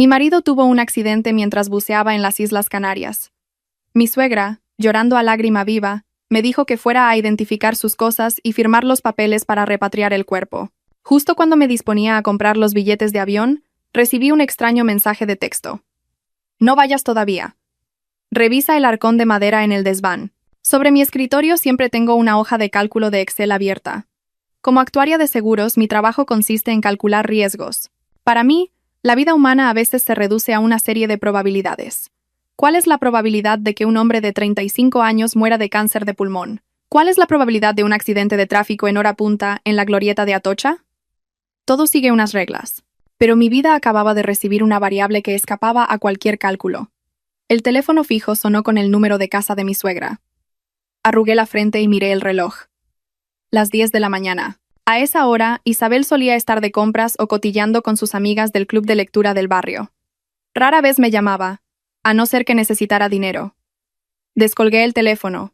Mi marido tuvo un accidente mientras buceaba en las Islas Canarias. Mi suegra, llorando a lágrima viva, me dijo que fuera a identificar sus cosas y firmar los papeles para repatriar el cuerpo. Justo cuando me disponía a comprar los billetes de avión, recibí un extraño mensaje de texto. No vayas todavía. Revisa el arcón de madera en el desván. Sobre mi escritorio siempre tengo una hoja de cálculo de Excel abierta. Como actuaria de seguros, mi trabajo consiste en calcular riesgos. Para mí, la vida humana a veces se reduce a una serie de probabilidades. ¿Cuál es la probabilidad de que un hombre de 35 años muera de cáncer de pulmón? ¿Cuál es la probabilidad de un accidente de tráfico en hora punta en la glorieta de Atocha? Todo sigue unas reglas. Pero mi vida acababa de recibir una variable que escapaba a cualquier cálculo. El teléfono fijo sonó con el número de casa de mi suegra. Arrugué la frente y miré el reloj. Las 10 de la mañana. A esa hora, Isabel solía estar de compras o cotillando con sus amigas del club de lectura del barrio. Rara vez me llamaba, a no ser que necesitara dinero. Descolgué el teléfono.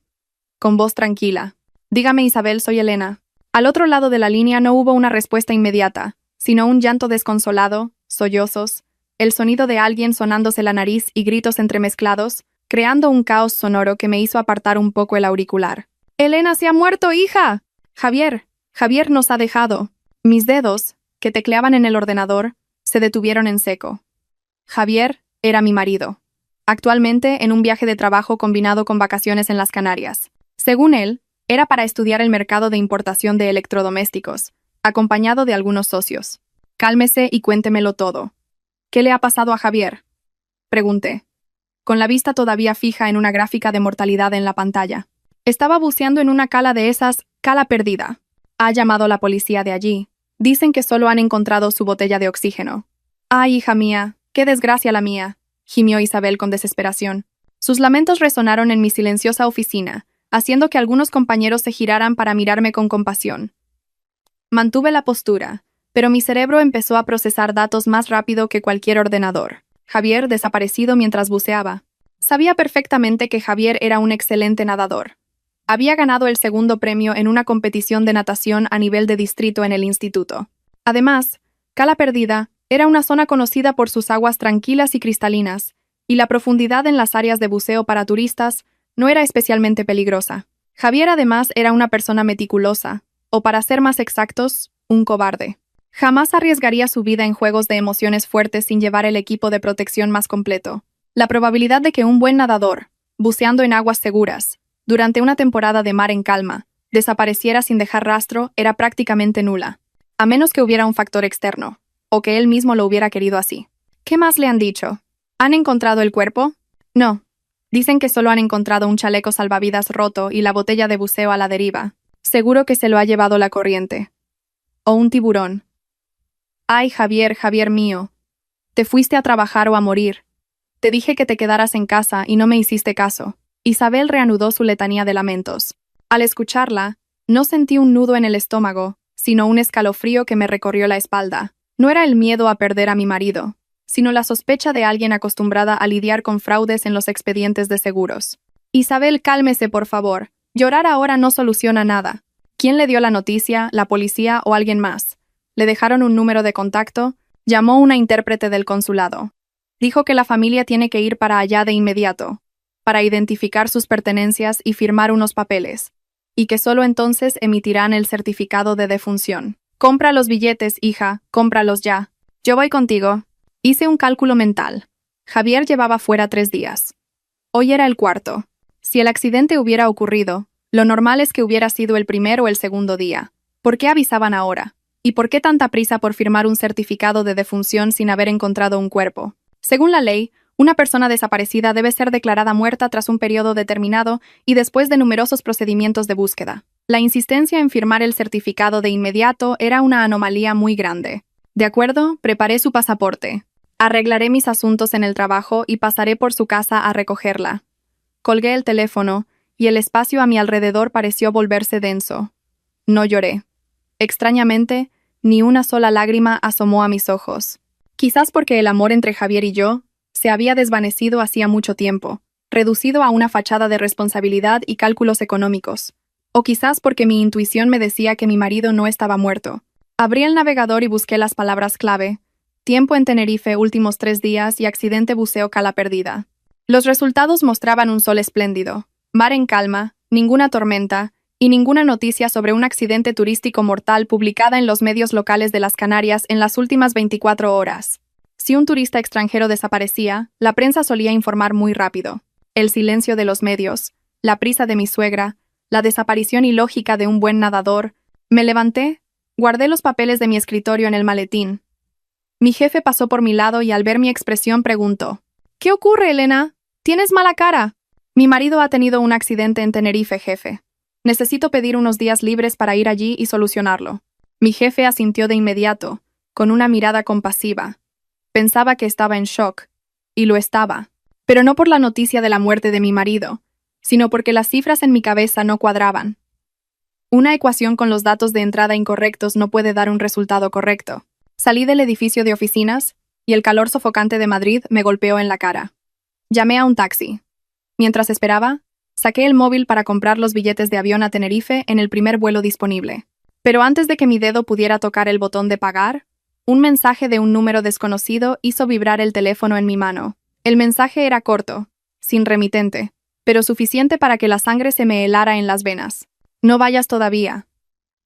Con voz tranquila. Dígame, Isabel, soy Elena. Al otro lado de la línea no hubo una respuesta inmediata, sino un llanto desconsolado, sollozos, el sonido de alguien sonándose la nariz y gritos entremezclados, creando un caos sonoro que me hizo apartar un poco el auricular. «¡Elena se ha muerto, hija! Javier nos ha dejado». Mis dedos, que tecleaban en el ordenador, se detuvieron en seco. Javier era mi marido. Actualmente en un viaje de trabajo combinado con vacaciones en las Canarias. Según él, era para estudiar el mercado de importación de electrodomésticos, acompañado de algunos socios. «Cálmese y cuéntemelo todo». «¿Qué le ha pasado a Javier?», pregunté, con la vista todavía fija en una gráfica de mortalidad en la pantalla. Estaba buceando en una cala de esas, cala perdida. Ha llamado la policía de allí. Dicen que solo han encontrado su botella de oxígeno. «Ay, hija mía, qué desgracia la mía», gimió Isabel con desesperación. Sus lamentos resonaron en mi silenciosa oficina, haciendo que algunos compañeros se giraran para mirarme con compasión. Mantuve la postura, pero mi cerebro empezó a procesar datos más rápido que cualquier ordenador. Javier desaparecido mientras buceaba. Sabía perfectamente que Javier era un excelente nadador. Había ganado el segundo premio en una competición de natación a nivel de distrito en el instituto. Además, Cala Perdida era una zona conocida por sus aguas tranquilas y cristalinas, y la profundidad en las áreas de buceo para turistas no era especialmente peligrosa. Javier además era una persona meticulosa, o para ser más exactos, un cobarde. Jamás arriesgaría su vida en juegos de emociones fuertes sin llevar el equipo de protección más completo. La probabilidad de que un buen nadador, buceando en aguas seguras, durante una temporada de mar en calma, desapareciera sin dejar rastro era prácticamente nula, a menos que hubiera un factor externo, o que él mismo lo hubiera querido así. ¿Qué más le han dicho? ¿Han encontrado el cuerpo? No. Dicen que solo han encontrado un chaleco salvavidas roto y la botella de buceo a la deriva. Seguro que se lo ha llevado la corriente. O un tiburón. Ay, Javier mío. Te fuiste a trabajar o a morir. Te dije que te quedaras en casa y no me hiciste caso. Isabel reanudó su letanía de lamentos. Al escucharla, no sentí un nudo en el estómago, sino un escalofrío que me recorrió la espalda. No era el miedo a perder a mi marido, sino la sospecha de alguien acostumbrada a lidiar con fraudes en los expedientes de seguros. Isabel, cálmese, por favor. Llorar ahora no soluciona nada. ¿Quién le dio la noticia, la policía o alguien más? ¿Le dejaron un número de contacto? Llamó una intérprete del consulado. Dijo que la familia tiene que ir para allá de inmediato, para identificar sus pertenencias y firmar unos papeles, y que solo entonces emitirán el certificado de defunción. Compra los billetes, hija, cómpralos ya. Yo voy contigo. Hice un cálculo mental. Javier llevaba fuera 3 días. Hoy era el cuarto. Si el accidente hubiera ocurrido, lo normal es que hubiera sido el primer o el segundo día. ¿Por qué avisaban ahora? ¿Y por qué tanta prisa por firmar un certificado de defunción sin haber encontrado un cuerpo? Según la ley, una persona desaparecida debe ser declarada muerta tras un periodo determinado y después de numerosos procedimientos de búsqueda. La insistencia en firmar el certificado de inmediato era una anomalía muy grande. De acuerdo, preparé su pasaporte. Arreglaré mis asuntos en el trabajo y pasaré por su casa a recogerla. Colgué el teléfono, y el espacio a mi alrededor pareció volverse denso. No lloré. Extrañamente, ni una sola lágrima asomó a mis ojos. Quizás porque el amor entre Javier y yo se había desvanecido hacía mucho tiempo, reducido a una fachada de responsabilidad y cálculos económicos. O quizás porque mi intuición me decía que mi marido no estaba muerto. Abrí el navegador y busqué las palabras clave, tiempo en Tenerife últimos 3 días y accidente buceo Cala Perdida. Los resultados mostraban un sol espléndido, mar en calma, ninguna tormenta y ninguna noticia sobre un accidente turístico mortal publicada en los medios locales de las Canarias en las últimas 24 horas. Si un turista extranjero desaparecía, la prensa solía informar muy rápido. El silencio de los medios, la prisa de mi suegra, la desaparición ilógica de un buen nadador. Me levanté, guardé los papeles de mi escritorio en el maletín. Mi jefe pasó por mi lado y al ver mi expresión preguntó: «¿Qué ocurre, Elena? ¿Tienes mala cara?» «Mi marido ha tenido un accidente en Tenerife, jefe. Necesito pedir unos días libres para ir allí y solucionarlo». Mi jefe asintió de inmediato, con una mirada compasiva. Pensaba que estaba en shock, y lo estaba, pero no por la noticia de la muerte de mi marido, sino porque las cifras en mi cabeza no cuadraban. Una ecuación con los datos de entrada incorrectos no puede dar un resultado correcto. Salí del edificio de oficinas, y el calor sofocante de Madrid me golpeó en la cara. Llamé a un taxi. Mientras esperaba, saqué el móvil para comprar los billetes de avión a Tenerife en el primer vuelo disponible. Pero antes de que mi dedo pudiera tocar el botón de pagar, un mensaje de un número desconocido hizo vibrar el teléfono en mi mano. El mensaje era corto, sin remitente, pero suficiente para que la sangre se me helara en las venas. «No vayas todavía.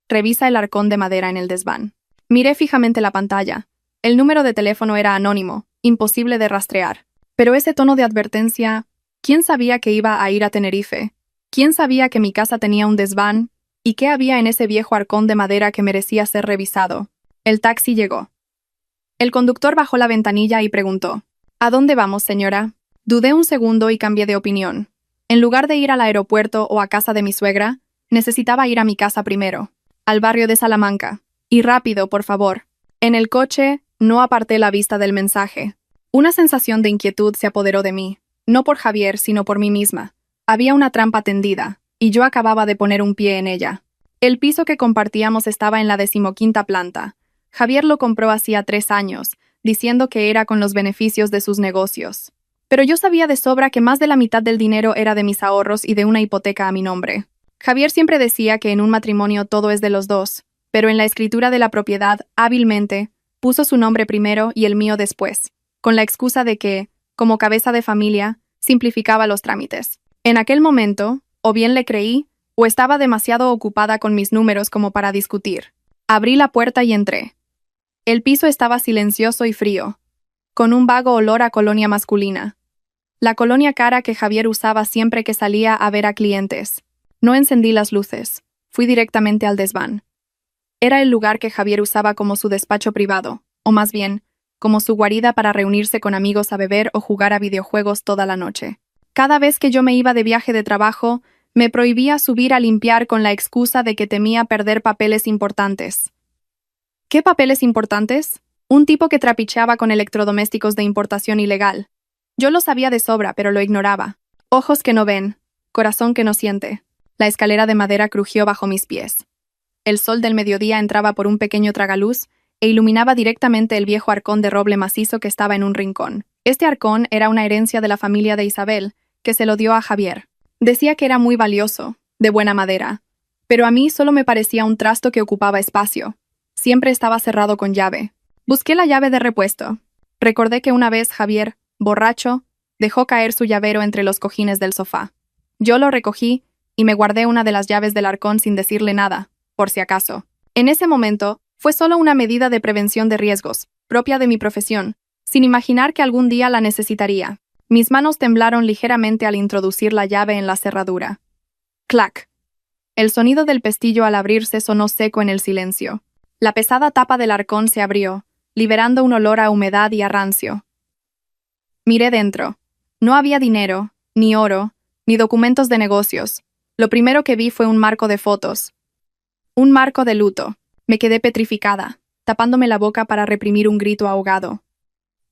Revisa el arcón de madera en el desván». Miré fijamente la pantalla. El número de teléfono era anónimo, imposible de rastrear. Pero ese tono de advertencia, ¿quién sabía que iba a ir a Tenerife? ¿Quién sabía que mi casa tenía un desván? ¿Y qué había en ese viejo arcón de madera que merecía ser revisado? El taxi llegó. El conductor bajó la ventanilla y preguntó: «¿A dónde vamos, señora?» Dudé un segundo y cambié de opinión. En lugar de ir al aeropuerto o a casa de mi suegra, necesitaba ir a mi casa primero, al barrio de Salamanca. Y rápido, por favor. En el coche, no aparté la vista del mensaje. Una sensación de inquietud se apoderó de mí, no por Javier, sino por mí misma. Había una trampa tendida, y yo acababa de poner un pie en ella. El piso que compartíamos estaba en la 15ª planta. Javier lo compró hacía 3 años, diciendo que era con los beneficios de sus negocios. Pero yo sabía de sobra que más de la mitad del dinero era de mis ahorros y de una hipoteca a mi nombre. Javier siempre decía que en un matrimonio todo es de los dos, pero en la escritura de la propiedad, hábilmente, puso su nombre primero y el mío después, con la excusa de que, como cabeza de familia, simplificaba los trámites. En aquel momento, o bien le creí, o estaba demasiado ocupada con mis números como para discutir. Abrí la puerta y entré. El piso estaba silencioso y frío, con un vago olor a colonia masculina. La colonia cara que Javier usaba siempre que salía a ver a clientes. No encendí las luces, fui directamente al desván. Era el lugar que Javier usaba como su despacho privado, o más bien, como su guarida para reunirse con amigos a beber o jugar a videojuegos toda la noche. Cada vez que yo me iba de viaje de trabajo, me prohibía subir a limpiar con la excusa de que temía perder papeles importantes. ¿Qué papeles importantes? Un tipo que trapicheaba con electrodomésticos de importación ilegal. Yo lo sabía de sobra, pero lo ignoraba. Ojos que no ven, corazón que no siente. La escalera de madera crujió bajo mis pies. El sol del mediodía entraba por un pequeño tragaluz e iluminaba directamente el viejo arcón de roble macizo que estaba en un rincón. Este arcón era una herencia de la familia de Isabel, que se lo dio a Javier. Decía que era muy valioso, de buena madera, pero a mí solo me parecía un trasto que ocupaba espacio. Siempre estaba cerrado con llave. Busqué la llave de repuesto. Recordé que una vez Javier, borracho, dejó caer su llavero entre los cojines del sofá. Yo lo recogí y me guardé una de las llaves del arcón sin decirle nada, por si acaso. En ese momento, fue solo una medida de prevención de riesgos, propia de mi profesión, sin imaginar que algún día la necesitaría. Mis manos temblaron ligeramente al introducir la llave en la cerradura. ¡Clac! El sonido del pestillo al abrirse sonó seco en el silencio. La pesada tapa del arcón se abrió, liberando un olor a humedad y a rancio. Miré dentro. No había dinero, ni oro, ni documentos de negocios. Lo primero que vi fue un marco de fotos. Un marco de luto. Me quedé petrificada, tapándome la boca para reprimir un grito ahogado.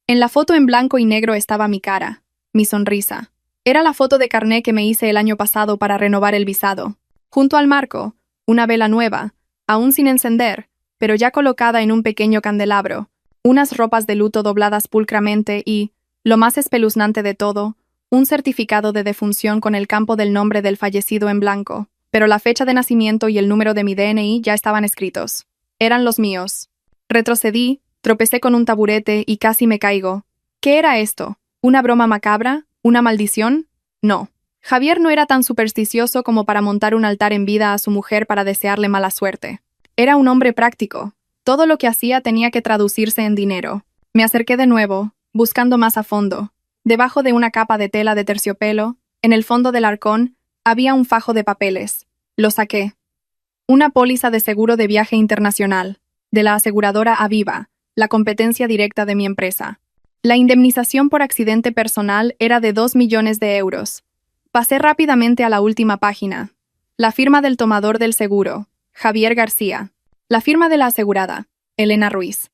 En la foto en blanco y negro estaba mi cara, mi sonrisa. Era la foto de carné que me hice el año pasado para renovar el visado. Junto al marco, una vela nueva, aún sin encender, pero ya colocada en un pequeño candelabro, unas ropas de luto dobladas pulcramente y, lo más espeluznante de todo, un certificado de defunción con el campo del nombre del fallecido en blanco, pero la fecha de nacimiento y el número de mi DNI ya estaban escritos. Eran los míos. Retrocedí, Tropecé con un taburete y casi me caigo. ¿Qué era esto? ¿Una broma macabra? ¿Una maldición? No. Javier no era tan supersticioso como para montar un altar en vida a su mujer para desearle mala suerte. Era un hombre práctico. Todo lo que hacía tenía que traducirse en dinero. Me acerqué de nuevo, buscando más a fondo. Debajo de una capa de tela de terciopelo, en el fondo del arcón, había un fajo de papeles. Lo saqué. Una póliza de seguro de viaje internacional, de la aseguradora Aviva, la competencia directa de mi empresa. La indemnización por accidente personal era de 2 millones de euros. Pasé rápidamente a la última página. La firma del tomador del seguro, Javier García. La firma de la asegurada, Elena Ruiz.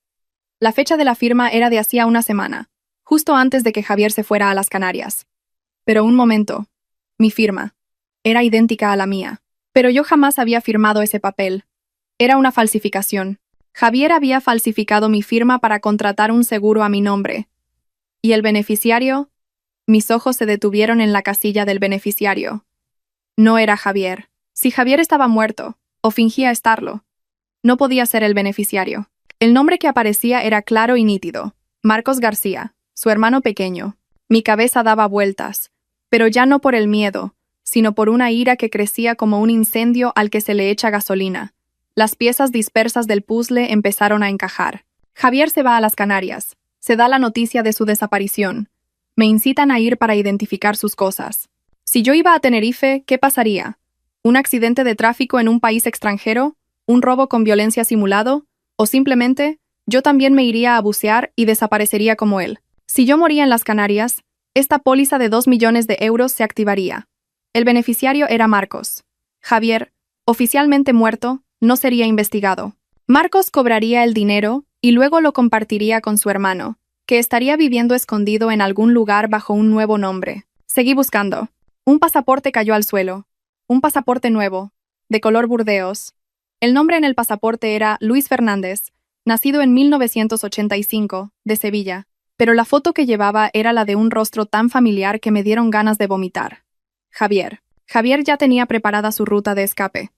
La fecha de la firma era de hacía una semana, justo antes de que Javier se fuera a las Canarias. Pero un momento. Mi firma. Era idéntica a la mía. Pero yo jamás había firmado ese papel. Era una falsificación. Javier había falsificado mi firma para contratar un seguro a mi nombre. ¿Y el beneficiario? Mis ojos se detuvieron en la casilla del beneficiario. No era Javier. Si Javier estaba muerto, o fingía estarlo, no podía ser el beneficiario. El nombre que aparecía era claro y nítido. Marcos García, su hermano pequeño. Mi cabeza daba vueltas, pero ya no por el miedo, sino por una ira que crecía como un incendio al que se le echa gasolina. Las piezas dispersas del puzzle empezaron a encajar. Javier se va a las Canarias. Se da la noticia de su desaparición. Me incitan a ir para identificar sus cosas. Si yo iba a Tenerife, ¿qué pasaría? ¿Un accidente de tráfico en un país extranjero? ¿Un robo con violencia simulado? ¿O simplemente, yo también me iría a bucear y desaparecería como él? Si yo moría en las Canarias, esta póliza de 2 millones de euros se activaría. El beneficiario era Marcos. Javier, oficialmente muerto, no sería investigado. Marcos cobraría el dinero y luego lo compartiría con su hermano, que estaría viviendo escondido en algún lugar bajo un nuevo nombre. Seguí buscando. Un pasaporte cayó al suelo. Un pasaporte nuevo, de color burdeos. El nombre en el pasaporte era Luis Fernández, nacido en 1985, de Sevilla, pero la foto que llevaba era la de un rostro tan familiar que me dieron ganas de vomitar. Javier. Javier ya tenía preparada su ruta de escape.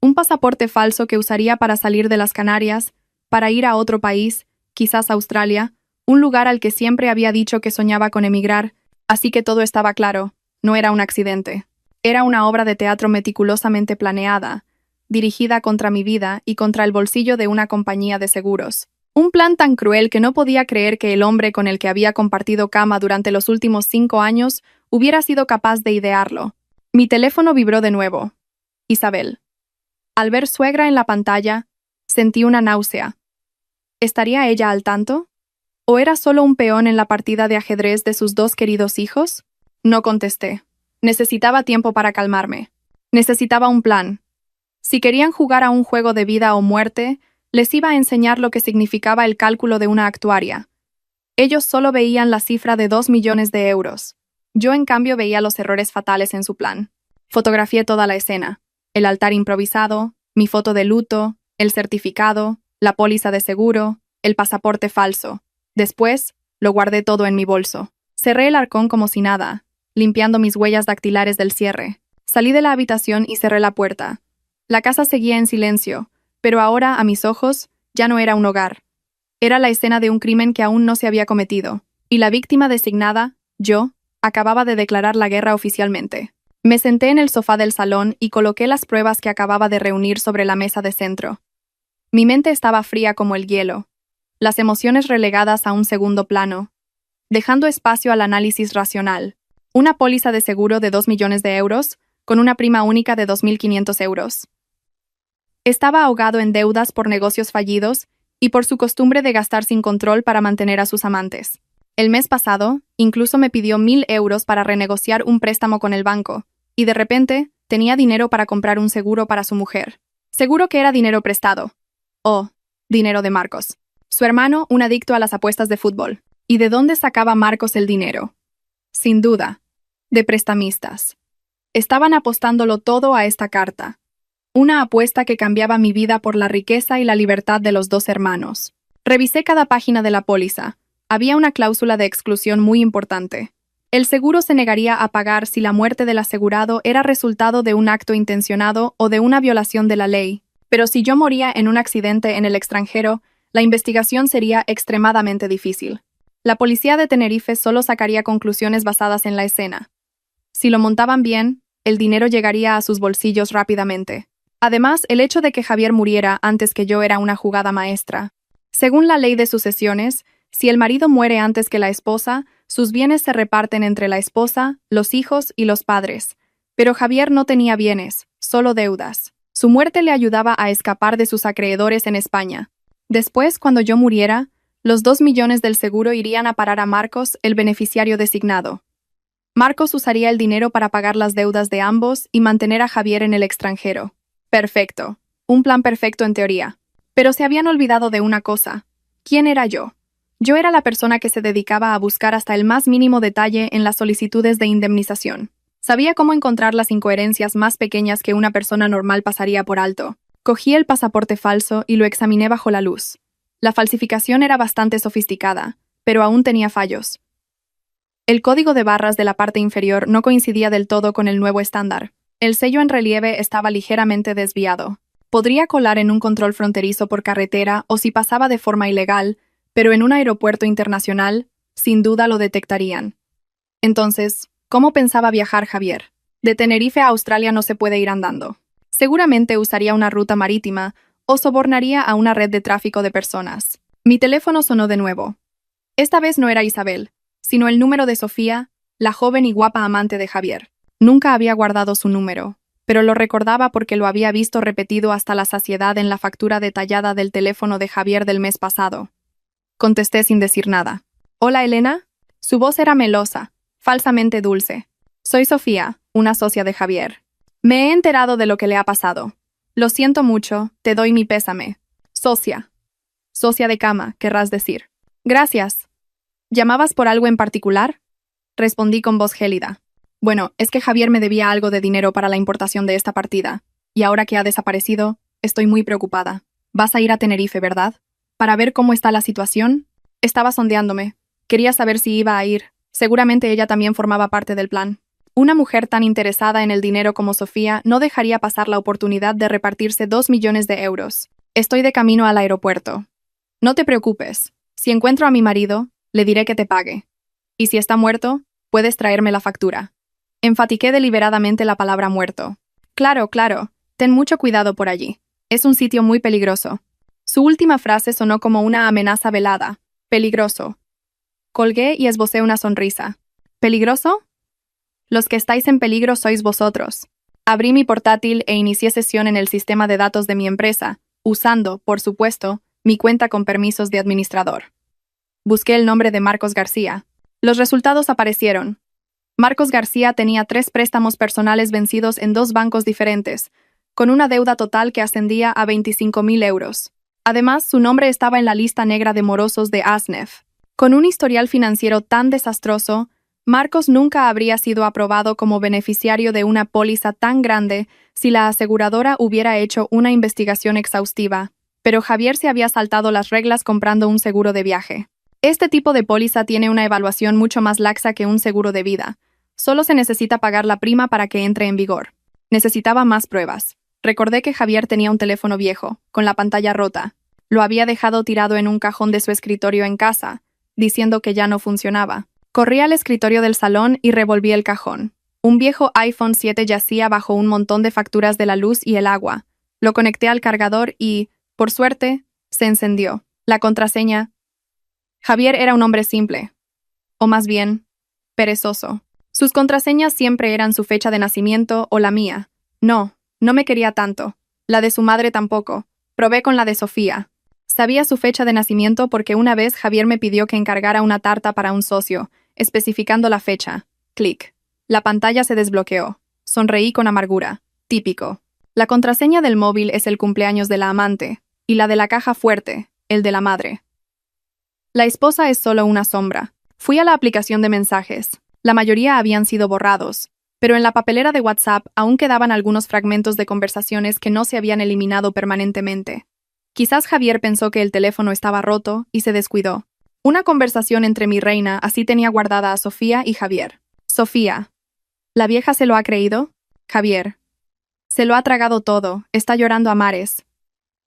Un pasaporte falso que usaría para salir de las Canarias, para ir a otro país, quizás Australia, un lugar al que siempre había dicho que soñaba con emigrar, así que todo estaba claro, no era un accidente. Era una obra de teatro meticulosamente planeada, dirigida contra mi vida y contra el bolsillo de una compañía de seguros. Un plan tan cruel que no podía creer que el hombre con el que había compartido cama durante los últimos 5 años hubiera sido capaz de idearlo. Mi teléfono vibró de nuevo. Isabel. Al ver suegra en la pantalla, sentí una náusea. ¿Estaría ella al tanto? ¿O era solo un peón en la partida de ajedrez de sus 2 queridos hijos? No contesté. Necesitaba tiempo para calmarme. Necesitaba un plan. Si querían jugar a un juego de vida o muerte, les iba a enseñar lo que significaba el cálculo de una actuaria. Ellos solo veían la cifra de 2 millones de euros. Yo, en cambio, veía los errores fatales en su plan. Fotografié toda la escena. El altar improvisado, mi foto de luto, el certificado, la póliza de seguro, el pasaporte falso. Después, lo guardé todo en mi bolso. Cerré el arcón como si nada, limpiando mis huellas dactilares del cierre. Salí de la habitación y cerré la puerta. La casa seguía en silencio, pero ahora, a mis ojos, ya no era un hogar. Era la escena de un crimen que aún no se había cometido, y la víctima designada, yo, acababa de declarar la guerra oficialmente. Me senté en el sofá del salón y coloqué las pruebas que acababa de reunir sobre la mesa de centro. Mi mente estaba fría como el hielo, las emociones relegadas a un segundo plano, dejando espacio al análisis racional. Una póliza de seguro de 2 millones de euros, con una prima única de 2.500 euros. Estaba ahogado en deudas por negocios fallidos y por su costumbre de gastar sin control para mantener a sus amantes. El mes pasado, incluso me pidió 1.000 euros para renegociar un préstamo con el banco, y de repente, tenía dinero para comprar un seguro para su mujer. Seguro que era dinero prestado. O dinero de Marcos. Su hermano, un adicto a las apuestas de fútbol. ¿Y de dónde sacaba Marcos el dinero? Sin duda, de prestamistas. Estaban apostándolo todo a esta carta. Una apuesta que cambiaba mi vida por la riqueza y la libertad de los 2 hermanos. Revisé cada página de la póliza. Había una cláusula de exclusión muy importante. El seguro se negaría a pagar si la muerte del asegurado era resultado de un acto intencionado o de una violación de la ley. Pero si yo moría en un accidente en el extranjero, La investigación sería extremadamente difícil. La policía de Tenerife solo sacaría conclusiones basadas en la escena. Si lo montaban bien, el dinero llegaría a sus bolsillos rápidamente. Además, el hecho de que Javier muriera antes que yo era una jugada maestra. Según la ley de sucesiones, si el marido muere antes que la esposa, sus bienes se reparten entre la esposa, los hijos y los padres. Pero Javier no tenía bienes, solo deudas. Su muerte le ayudaba a escapar de sus acreedores en España. Después, cuando yo muriera, los 2 millones del seguro irían a parar a Marcos, el beneficiario designado. Marcos usaría el dinero para pagar las deudas de ambos y mantener a Javier en el extranjero. Perfecto. Un plan perfecto en teoría. Pero se habían olvidado de una cosa. ¿Quién era yo? Yo era la persona que se dedicaba a buscar hasta el más mínimo detalle en las solicitudes de indemnización. Sabía cómo encontrar las incoherencias más pequeñas que una persona normal pasaría por alto. Cogí el pasaporte falso y lo examiné bajo la luz. La falsificación era bastante sofisticada, pero aún tenía fallos. El código de barras de la parte inferior no coincidía del todo con el nuevo estándar. El sello en relieve estaba ligeramente desviado. Podría colar en un control fronterizo por carretera o si pasaba de forma ilegal, pero en un aeropuerto internacional, sin duda lo detectarían. Entonces, ¿cómo pensaba viajar Javier? De Tenerife a Australia no se puede ir andando. Seguramente usaría una ruta marítima o sobornaría a una red de tráfico de personas. Mi teléfono sonó de nuevo. Esta vez no era Isabel, sino el número de Sofía, la joven y guapa amante de Javier. Nunca había guardado su número, pero lo recordaba porque lo había visto repetido hasta la saciedad en la factura detallada del teléfono de Javier del mes pasado. Contesté sin decir nada. «Hola, Elena». Su voz era melosa, falsamente dulce. «Soy Sofía, una socia de Javier. Me he enterado de lo que le ha pasado. Lo siento mucho, te doy mi pésame». «Socia. Socia de cama, querrás decir». «Gracias». «¿Llamabas por algo en particular?». Respondí con voz gélida. «Bueno, es que Javier me debía algo de dinero para la importación de esta partida, y ahora que ha desaparecido, estoy muy preocupada. Vas a ir a Tenerife, ¿verdad? ¿Para ver cómo está la situación?». Estaba sondeándome. Quería saber si iba a ir. Seguramente ella también formaba parte del plan. Una mujer tan interesada en el dinero como Sofía no dejaría pasar la oportunidad de repartirse 2 millones de euros. Estoy de camino al aeropuerto. No te preocupes. Si encuentro a mi marido, le diré que te pague. Y si está muerto, puedes traerme la factura. Enfatiqué deliberadamente la palabra muerto. Claro, claro. Ten mucho cuidado por allí. Es un sitio muy peligroso. Su última frase sonó como una amenaza velada. Peligroso. Colgué y esbocé una sonrisa. ¿Peligroso? Los que estáis en peligro sois vosotros. Abrí mi portátil e inicié sesión en el sistema de datos de mi empresa, usando, por supuesto, mi cuenta con permisos de administrador. Busqué el nombre de Marcos García. Los resultados aparecieron. Marcos García tenía 3 préstamos personales vencidos en 2 bancos diferentes, con una deuda total que ascendía a 25.000 euros. Además, su nombre estaba en la lista negra de morosos de ASNEF. Con un historial financiero tan desastroso, Marcos nunca habría sido aprobado como beneficiario de una póliza tan grande si la aseguradora hubiera hecho una investigación exhaustiva, pero Javier se había saltado las reglas comprando un seguro de viaje. Este tipo de póliza tiene una evaluación mucho más laxa que un seguro de vida. Solo se necesita pagar la prima para que entre en vigor. Necesitaba más pruebas. Recordé que Javier tenía un teléfono viejo, con la pantalla rota. Lo había dejado tirado en un cajón de su escritorio en casa, diciendo que ya no funcionaba. Corrí al escritorio del salón y revolví el cajón. Un viejo iPhone 7 yacía bajo un montón de facturas de la luz y el agua. Lo conecté al cargador y, por suerte, se encendió. La contraseña. Javier era un hombre simple. O más bien, perezoso. Sus contraseñas siempre eran su fecha de nacimiento o la mía. No me quería tanto. La de su madre tampoco. Probé con la de Sofía. Sabía su fecha de nacimiento porque una vez Javier me pidió que encargara una tarta para un socio, especificando la fecha. Clic. La pantalla se desbloqueó. Sonreí con amargura. Típico. La contraseña del móvil es el cumpleaños de la amante, y la de la caja fuerte, el de la madre. La esposa es solo una sombra. Fui a la aplicación de mensajes. La mayoría habían sido borrados, pero en la papelera de WhatsApp aún quedaban algunos fragmentos de conversaciones que no se habían eliminado permanentemente. Quizás Javier pensó que el teléfono estaba roto y se descuidó. Una conversación entre mi reina así tenía guardada a Sofía y Javier. Sofía. ¿La vieja se lo ha creído? Javier. Se lo ha tragado todo, está llorando a mares.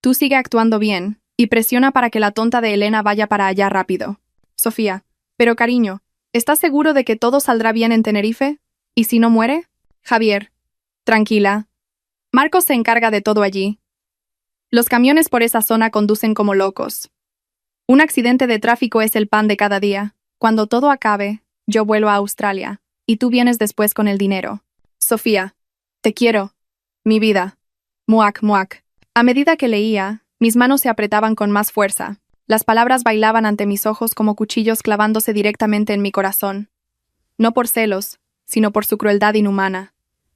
Tú sigue actuando bien, y presiona para que la tonta de Elena vaya para allá rápido. Sofía, pero cariño, ¿estás seguro de que todo saldrá bien en Tenerife? ¿Y si no muere? Javier, tranquila. Marcos se encarga de todo allí. Los camiones por esa zona conducen como locos. Un accidente de tráfico es el pan de cada día. Cuando todo acabe, yo vuelo a Australia, y tú vienes después con el dinero. Sofía, te quiero. Mi vida. Muac, muac. A medida que leía, mis manos se apretaban con más fuerza. Las palabras bailaban ante mis ojos como cuchillos clavándose directamente en mi corazón. No por celos, sino por su crueldad inhumana.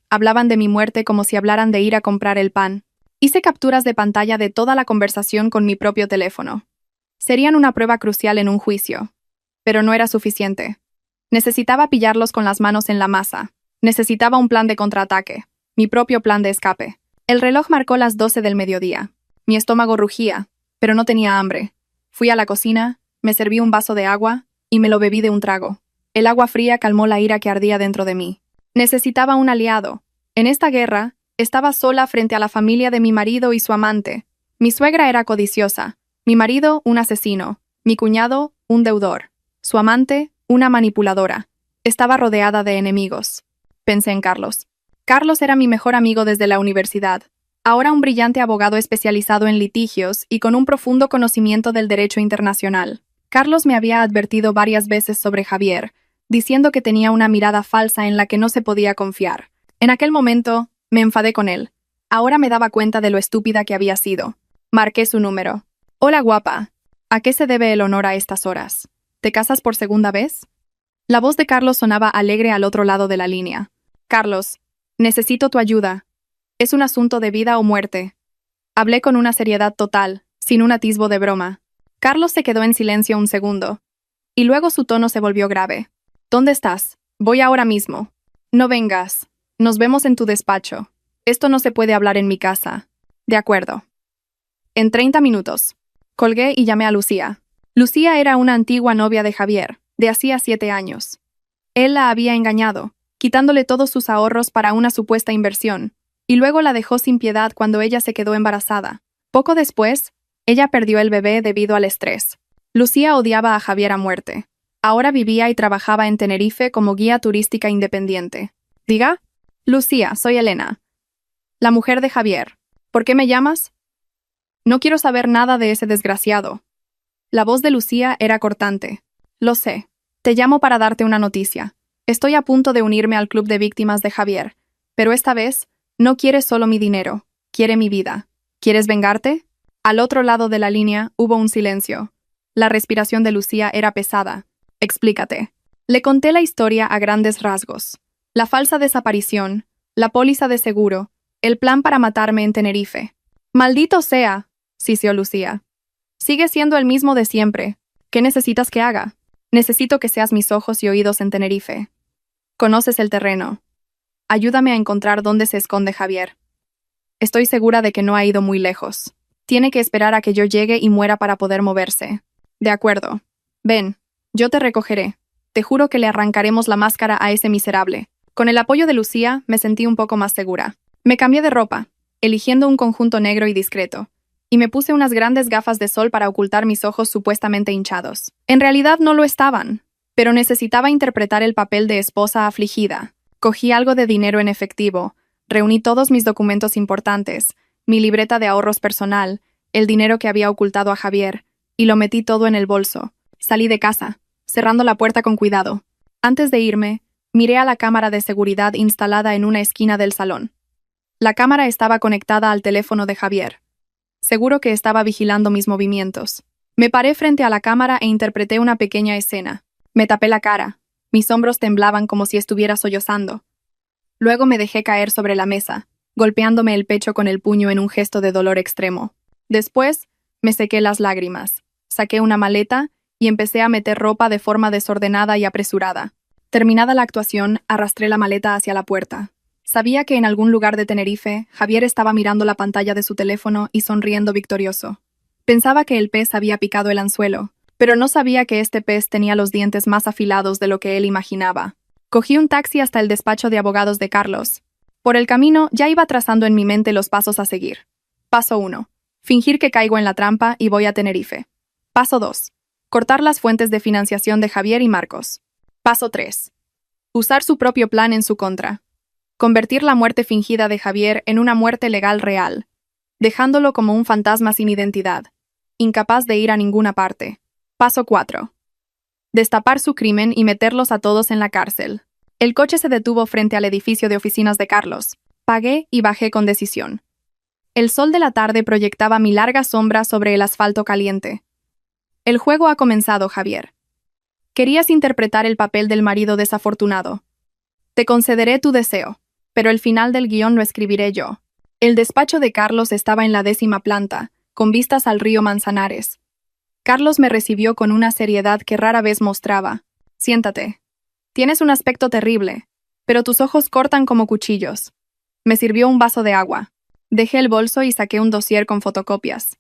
Hablaban de mi muerte como si hablaran de ir a comprar el pan. Hice capturas de pantalla de toda la conversación con mi propio teléfono. Serían una prueba crucial en un juicio. Pero no era suficiente. Necesitaba pillarlos con las manos en la masa. Necesitaba un plan de contraataque. Mi propio plan de escape. El reloj marcó las 12 del mediodía. Mi estómago rugía, pero no tenía hambre. Fui a la cocina, me serví un vaso de agua y me lo bebí de un trago. El agua fría calmó la ira que ardía dentro de mí. Necesitaba un aliado. En esta guerra, estaba sola frente a la familia de mi marido y su amante. Mi suegra era codiciosa, mi marido un asesino, mi cuñado un deudor, su amante una manipuladora. Estaba rodeada de enemigos. Pensé en Carlos. Carlos era mi mejor amigo desde la universidad, ahora un brillante abogado especializado en litigios y con un profundo conocimiento del derecho internacional. Carlos me había advertido varias veces sobre Javier, diciendo que tenía una mirada falsa en la que no se podía confiar. En aquel momento, me enfadé con él. Ahora me daba cuenta de lo estúpida que había sido. Marqué su número. Hola, guapa. ¿A qué se debe el honor a estas horas? ¿Te casas por segunda vez? La voz de Carlos sonaba alegre al otro lado de la línea. Carlos, necesito tu ayuda. Es un asunto de vida o muerte. Hablé con una seriedad total, sin un atisbo de broma. Carlos se quedó en silencio un segundo. Y luego su tono se volvió grave. ¿Dónde estás? Voy ahora mismo. No vengas. Nos vemos en tu despacho. Esto no se puede hablar en mi casa. De acuerdo. En 30 minutos. Colgué y llamé a Lucía. Lucía era una antigua novia de Javier, de hacía 7 años. Él la había engañado, quitándole todos sus ahorros para una supuesta inversión, y luego la dejó sin piedad cuando ella se quedó embarazada. Poco después, ella perdió el bebé debido al estrés. Lucía odiaba a Javier a muerte. Ahora vivía y trabajaba en Tenerife como guía turística independiente. ¿Diga? Lucía, soy Elena. La mujer de Javier. ¿Por qué me llamas? No quiero saber nada de ese desgraciado. La voz de Lucía era cortante. Lo sé. Te llamo para darte una noticia. Estoy a punto de unirme al club de víctimas de Javier, pero esta vez no quiere solo mi dinero, quiere mi vida. ¿Quieres vengarte? Al otro lado de la línea hubo un silencio. La respiración de Lucía era pesada. Explícate. Le conté la historia a grandes rasgos. La falsa desaparición, la póliza de seguro, el plan para matarme en Tenerife. Maldito sea, siseó Lucía. Sigue siendo el mismo de siempre. ¿Qué necesitas que haga? Necesito que seas mis ojos y oídos en Tenerife. Conoces el terreno. Ayúdame a encontrar dónde se esconde Javier. Estoy segura de que no ha ido muy lejos. Tiene que esperar a que yo llegue y muera para poder moverse. De acuerdo. Ven, yo te recogeré. Te juro que le arrancaremos la máscara a ese miserable. Con el apoyo de Lucía, me sentí un poco más segura. Me cambié de ropa, eligiendo un conjunto negro y discreto, y me puse unas grandes gafas de sol para ocultar mis ojos supuestamente hinchados. En realidad no lo estaban, pero necesitaba interpretar el papel de esposa afligida. Cogí algo de dinero en efectivo, reuní todos mis documentos importantes, mi libreta de ahorros personal, el dinero que había ocultado a Javier, y lo metí todo en el bolso. Salí de casa, cerrando la puerta con cuidado. Antes de irme, miré a la cámara de seguridad instalada en una esquina del salón. La cámara estaba conectada al teléfono de Javier. Seguro que estaba vigilando mis movimientos. Me paré frente a la cámara e interpreté una pequeña escena. Me tapé la cara. Mis hombros temblaban como si estuviera sollozando. Luego me dejé caer sobre la mesa, golpeándome el pecho con el puño en un gesto de dolor extremo. Después, me sequé las lágrimas. Saqué una maleta y empecé a meter ropa de forma desordenada y apresurada. Terminada la actuación, arrastré la maleta hacia la puerta. Sabía que en algún lugar de Tenerife, Javier estaba mirando la pantalla de su teléfono y sonriendo victorioso. Pensaba que el pez había picado el anzuelo, pero no sabía que este pez tenía los dientes más afilados de lo que él imaginaba. Cogí un taxi hasta el despacho de abogados de Carlos. Por el camino ya iba trazando en mi mente los pasos a seguir. Paso 1. Fingir que caigo en la trampa y voy a Tenerife. Paso 2. Cortar las fuentes de financiación de Javier y Marcos. Paso 3. Usar su propio plan en su contra. Convertir la muerte fingida de Javier en una muerte legal real, dejándolo como un fantasma sin identidad, incapaz de ir a ninguna parte. Paso 4. Destapar su crimen y meterlos a todos en la cárcel. El coche se detuvo frente al edificio de oficinas de Carlos. Pagué y bajé con decisión. El sol de la tarde proyectaba mi larga sombra sobre el asfalto caliente. El juego ha comenzado, Javier. Querías interpretar el papel del marido desafortunado. Te concederé tu deseo, pero el final del guión lo escribiré yo. El despacho de Carlos estaba en la 10ª planta, con vistas al río Manzanares. Carlos me recibió con una seriedad que rara vez mostraba. Siéntate. Tienes un aspecto terrible, pero tus ojos cortan como cuchillos. Me sirvió un vaso de agua. Dejé el bolso y saqué un dossier con fotocopias.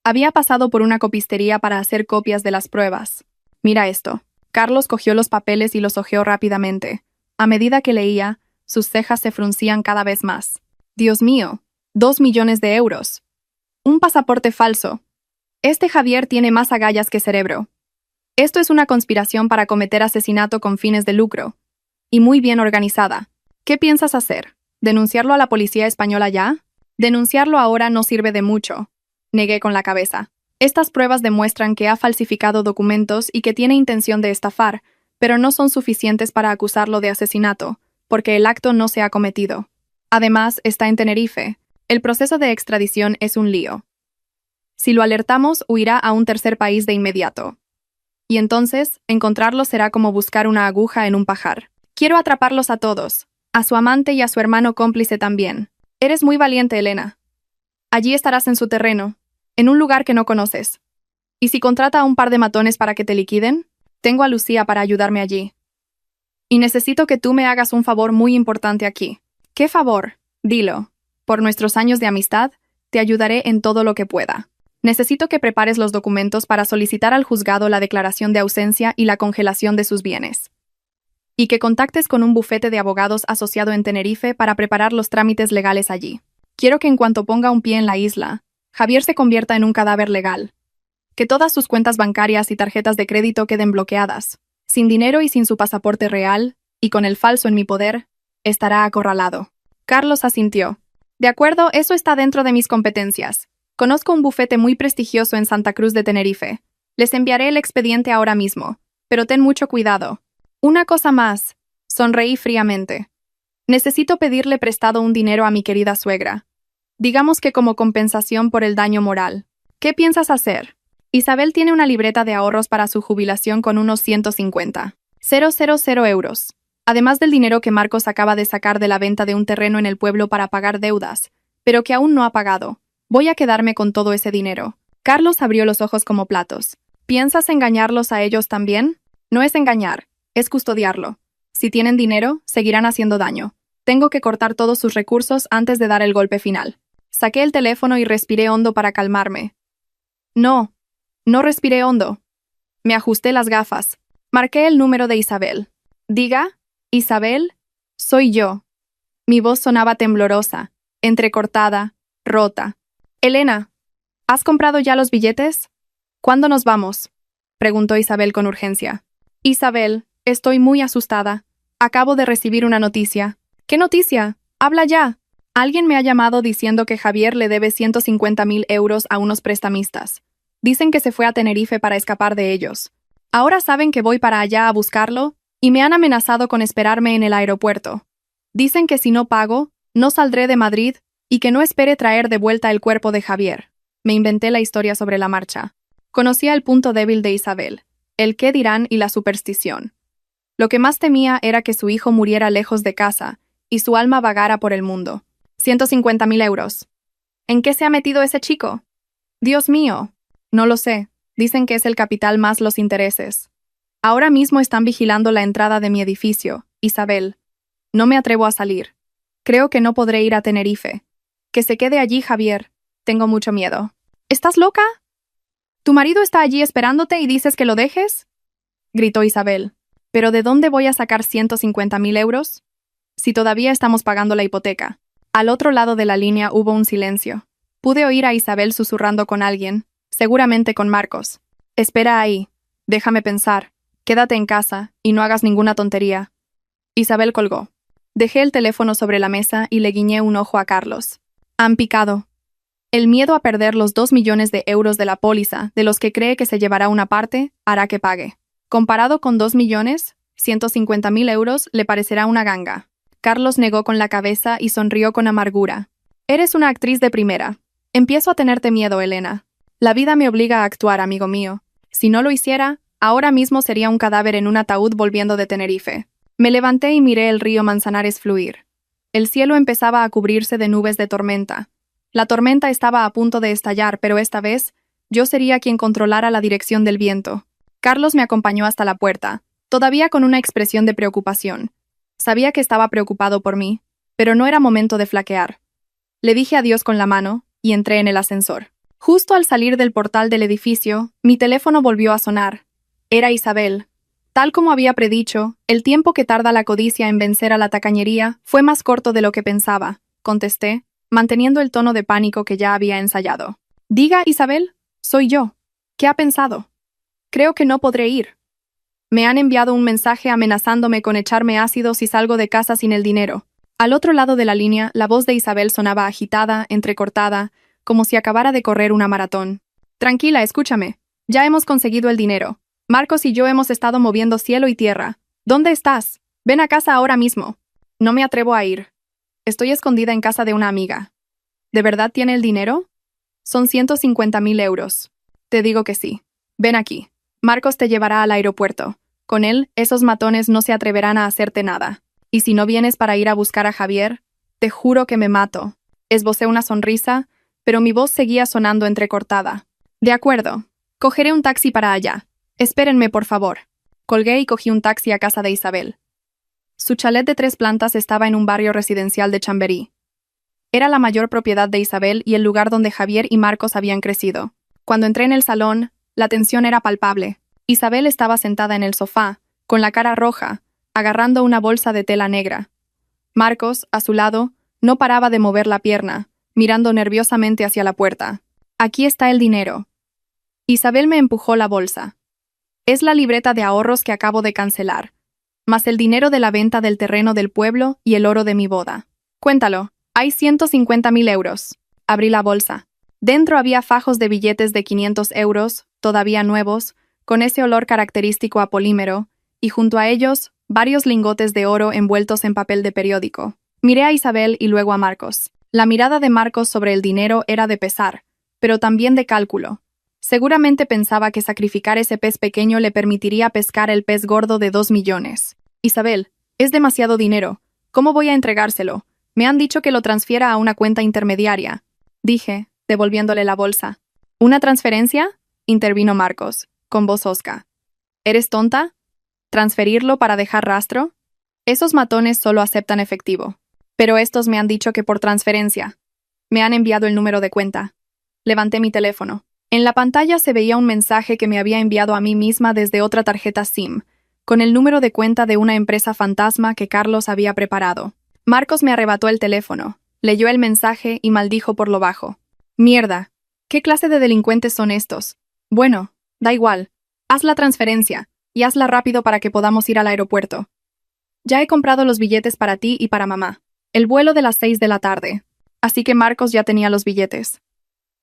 Había pasado por una copistería para hacer copias de las pruebas. Mira esto. Carlos cogió los papeles y los hojeó rápidamente. A medida que leía, sus cejas se fruncían cada vez más. Dios mío, 2 millones de euros. Un pasaporte falso. Este Javier tiene más agallas que cerebro. Esto es una conspiración para cometer asesinato con fines de lucro. Y muy bien organizada. ¿Qué piensas hacer? ¿Denunciarlo a la policía española ya? Denunciarlo ahora no sirve de mucho. Negué con la cabeza. Estas pruebas demuestran que ha falsificado documentos y que tiene intención de estafar, pero no son suficientes para acusarlo de asesinato, porque el acto no se ha cometido. Además, está en Tenerife. El proceso de extradición es un lío. Si lo alertamos, huirá a un tercer país de inmediato. Y entonces, encontrarlo será como buscar una aguja en un pajar. Quiero atraparlos a todos, a su amante y a su hermano cómplice también. Eres muy valiente, Elena. Allí estarás en su terreno, en un lugar que no conoces. ¿Y si contrata a un par de matones para que te liquiden? Tengo a Lucía para ayudarme allí. Y necesito que tú me hagas un favor muy importante aquí. ¿Qué favor? Dilo. Por nuestros años de amistad, te ayudaré en todo lo que pueda. Necesito que prepares los documentos para solicitar al juzgado la declaración de ausencia y la congelación de sus bienes. Y que contactes con un bufete de abogados asociado en Tenerife para preparar los trámites legales allí. Quiero que en cuanto ponga un pie en la isla, Javier se convierta en un cadáver legal. Que todas sus cuentas bancarias y tarjetas de crédito queden bloqueadas. Sin dinero y sin su pasaporte real, y con el falso en mi poder, estará acorralado. Carlos asintió. De acuerdo, eso está dentro de mis competencias. Conozco un bufete muy prestigioso en Santa Cruz de Tenerife. Les enviaré el expediente ahora mismo, pero ten mucho cuidado. Una cosa más. Sonreí fríamente. Necesito pedirle prestado un dinero a mi querida suegra. Digamos que como compensación por el daño moral. ¿Qué piensas hacer? Isabel tiene una libreta de ahorros para su jubilación con unos 150,000 euros. Además del dinero que Marcos acaba de sacar de la venta de un terreno en el pueblo para pagar deudas, pero que aún no ha pagado. Voy a quedarme con todo ese dinero. Carlos abrió los ojos como platos. ¿Piensas engañarlos a ellos también? No es engañar, es custodiarlo. Si tienen dinero, seguirán haciendo daño. Tengo que cortar todos sus recursos antes de dar el golpe final. Saqué el teléfono y respiré hondo para calmarme. No respiré hondo. Me ajusté las gafas. Marqué el número de Isabel. Diga, Isabel, soy yo. Mi voz sonaba temblorosa, entrecortada, rota. Elena, ¿has comprado ya los billetes? ¿Cuándo nos vamos? Preguntó Isabel con urgencia. Isabel, estoy muy asustada. Acabo de recibir una noticia. ¿Qué noticia? Habla ya. Alguien me ha llamado diciendo que Javier le debe 150,000 euros a unos prestamistas. Dicen que se fue a Tenerife para escapar de ellos. Ahora saben que voy para allá a buscarlo y me han amenazado con esperarme en el aeropuerto. Dicen que si no pago, no saldré de Madrid y que no espere traer de vuelta el cuerpo de Javier. Me inventé la historia sobre la marcha. Conocía el punto débil de Isabel, el qué dirán y la superstición. Lo que más temía era que su hijo muriera lejos de casa y su alma vagara por el mundo. 150,000 euros. ¿En qué se ha metido ese chico? Dios mío. No lo sé. Dicen que es el capital más los intereses. Ahora mismo están vigilando la entrada de mi edificio, Isabel. No me atrevo a salir. Creo que no podré ir a Tenerife. Que se quede allí, Javier. Tengo mucho miedo. ¿Estás loca? ¿Tu marido está allí esperándote y dices que lo dejes? Gritó Isabel. ¿Pero de dónde voy a sacar 150,000 euros? Si todavía estamos pagando la hipoteca. Al otro lado de la línea hubo un silencio. Pude oír a Isabel susurrando con alguien, seguramente con Marcos. Espera ahí. Déjame pensar. Quédate en casa y no hagas ninguna tontería. Isabel colgó. Dejé el teléfono sobre la mesa y le guiñé un ojo a Carlos. Han picado. El miedo a perder los 2 millones de euros de la póliza, de los que cree que se llevará una parte, hará que pague. Comparado con 2 millones, 150.000 euros le parecerá una ganga. Carlos negó con la cabeza y sonrió con amargura. Eres una actriz de primera. Empiezo a tenerte miedo, Elena. La vida me obliga a actuar, amigo mío. Si no lo hiciera, ahora mismo sería un cadáver en un ataúd volviendo de Tenerife. Me levanté y miré el río Manzanares fluir. El cielo empezaba a cubrirse de nubes de tormenta. La tormenta estaba a punto de estallar, pero esta vez, yo sería quien controlara la dirección del viento. Carlos me acompañó hasta la puerta, todavía con una expresión de preocupación. Sabía que estaba preocupado por mí, pero no era momento de flaquear. Le dije adiós con la mano y entré en el ascensor. Justo al salir del portal del edificio, mi teléfono volvió a sonar. Era Isabel. Tal como había predicho, el tiempo que tarda la codicia en vencer a la tacañería fue más corto de lo que pensaba, contesté, manteniendo el tono de pánico que ya había ensayado. Diga, Isabel, soy yo. ¿Qué ha pensado? Creo que no podré ir. Me han enviado un mensaje amenazándome con echarme ácido si salgo de casa sin el dinero. Al otro lado de la línea, la voz de Isabel sonaba agitada, entrecortada, como si acabara de correr una maratón. Tranquila, escúchame. Ya hemos conseguido el dinero. Marcos y yo hemos estado moviendo cielo y tierra. ¿Dónde estás? Ven a casa ahora mismo. No me atrevo a ir. Estoy escondida en casa de una amiga. ¿De verdad tiene el dinero? Son 150.000 euros. Te digo que sí. Ven aquí. Marcos te llevará al aeropuerto. Con él, esos matones no se atreverán a hacerte nada. Y si no vienes para ir a buscar a Javier, te juro que me mato. Esbocé una sonrisa, pero mi voz seguía sonando entrecortada. De acuerdo. Cogeré un taxi para allá. Espérenme, por favor. Colgué y cogí un taxi a casa de Isabel. Su chalet de 3 plantas estaba en un barrio residencial de Chamberí. Era la mayor propiedad de Isabel y el lugar donde Javier y Marcos habían crecido. Cuando entré en el salón, la tensión era palpable. Isabel estaba sentada en el sofá, con la cara roja, agarrando una bolsa de tela negra. Marcos, a su lado, no paraba de mover la pierna, mirando nerviosamente hacia la puerta. Aquí está el dinero. Isabel me empujó la bolsa. Es la libreta de ahorros que acabo de cancelar, más el dinero de la venta del terreno del pueblo y el oro de mi boda. Cuéntalo, hay 150.000 euros. Abrí la bolsa. Dentro había fajos de billetes de 500 euros, todavía nuevos, con ese olor característico a polímero, y junto a ellos, varios lingotes de oro envueltos en papel de periódico. Miré a Isabel y luego a Marcos. La mirada de Marcos sobre el dinero era de pesar, pero también de cálculo. Seguramente pensaba que sacrificar ese pez pequeño le permitiría pescar el pez gordo de 2 millones. Isabel, es demasiado dinero. ¿Cómo voy a entregárselo? Me han dicho que lo transfiera a una cuenta intermediaria. Dije, devolviéndole la bolsa. ¿Una transferencia? Intervino Marcos, con voz hosca. ¿Eres tonta? ¿Transferirlo para dejar rastro? Esos matones solo aceptan efectivo. Pero estos me han dicho que por transferencia. Me han enviado el número de cuenta. Levanté mi teléfono. En la pantalla se veía un mensaje que me había enviado a mí misma desde otra tarjeta SIM, con el número de cuenta de una empresa fantasma que Carlos había preparado. Marcos me arrebató el teléfono, leyó el mensaje y maldijo por lo bajo. «Mierda. ¿Qué clase de delincuentes son estos? Bueno, da igual. Haz la transferencia, y hazla rápido para que podamos ir al aeropuerto. Ya he comprado los billetes para ti y para mamá. El vuelo de las 6 de la tarde. Así que Marcos ya tenía los billetes.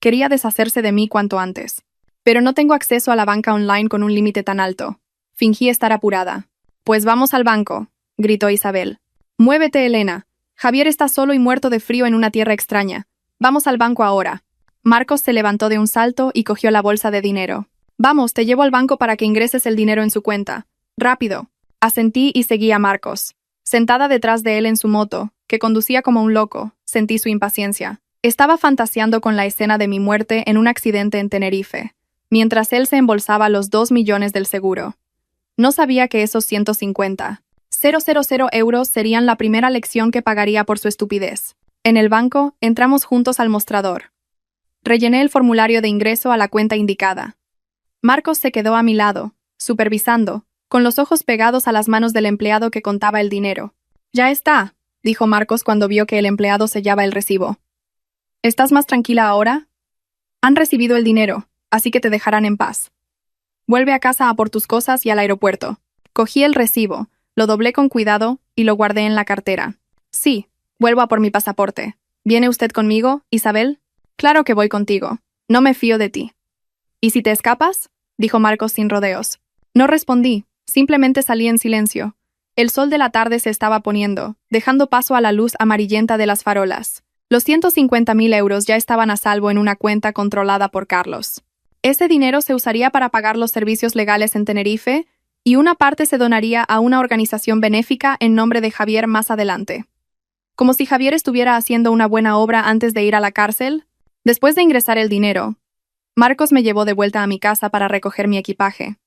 Quería deshacerse de mí cuanto antes. Pero no tengo acceso a la banca online con un límite tan alto. Fingí estar apurada. Pues vamos al banco, gritó Isabel. Muévete, Elena. Javier está solo y muerto de frío en una tierra extraña. Vamos al banco ahora. Marcos se levantó de un salto y cogió la bolsa de dinero. Vamos, te llevo al banco para que ingreses el dinero en su cuenta. Rápido. Asentí y seguí a Marcos. Sentada detrás de él en su moto, que conducía como un loco, sentí su impaciencia. Estaba fantaseando con la escena de mi muerte en un accidente en Tenerife, mientras él se embolsaba los 2 millones del seguro. No sabía que esos 150.000 euros serían la primera lección que pagaría por su estupidez. En el banco, entramos juntos al mostrador. Rellené el formulario de ingreso a la cuenta indicada. Marcos se quedó a mi lado, supervisando, con los ojos pegados a las manos del empleado que contaba el dinero. «Ya está», dijo Marcos cuando vio que el empleado sellaba el recibo. ¿Estás más tranquila ahora? Han recibido el dinero, así que te dejarán en paz. Vuelve a casa a por tus cosas y al aeropuerto. Cogí el recibo, lo doblé con cuidado y lo guardé en la cartera. Sí, vuelvo a por mi pasaporte. ¿Viene usted conmigo, Isabel? Claro que voy contigo. No me fío de ti. ¿Y si te escapas? Dijo Marcos sin rodeos. No respondí, simplemente salí en silencio. El sol de la tarde se estaba poniendo, dejando paso a la luz amarillenta de las farolas. Los 150.000 euros ya estaban a salvo en una cuenta controlada por Carlos. Ese dinero se usaría para pagar los servicios legales en Tenerife y una parte se donaría a una organización benéfica en nombre de Javier más adelante. Como si Javier estuviera haciendo una buena obra antes de ir a la cárcel. Después de ingresar el dinero, Marcos me llevó de vuelta a mi casa para recoger mi equipaje.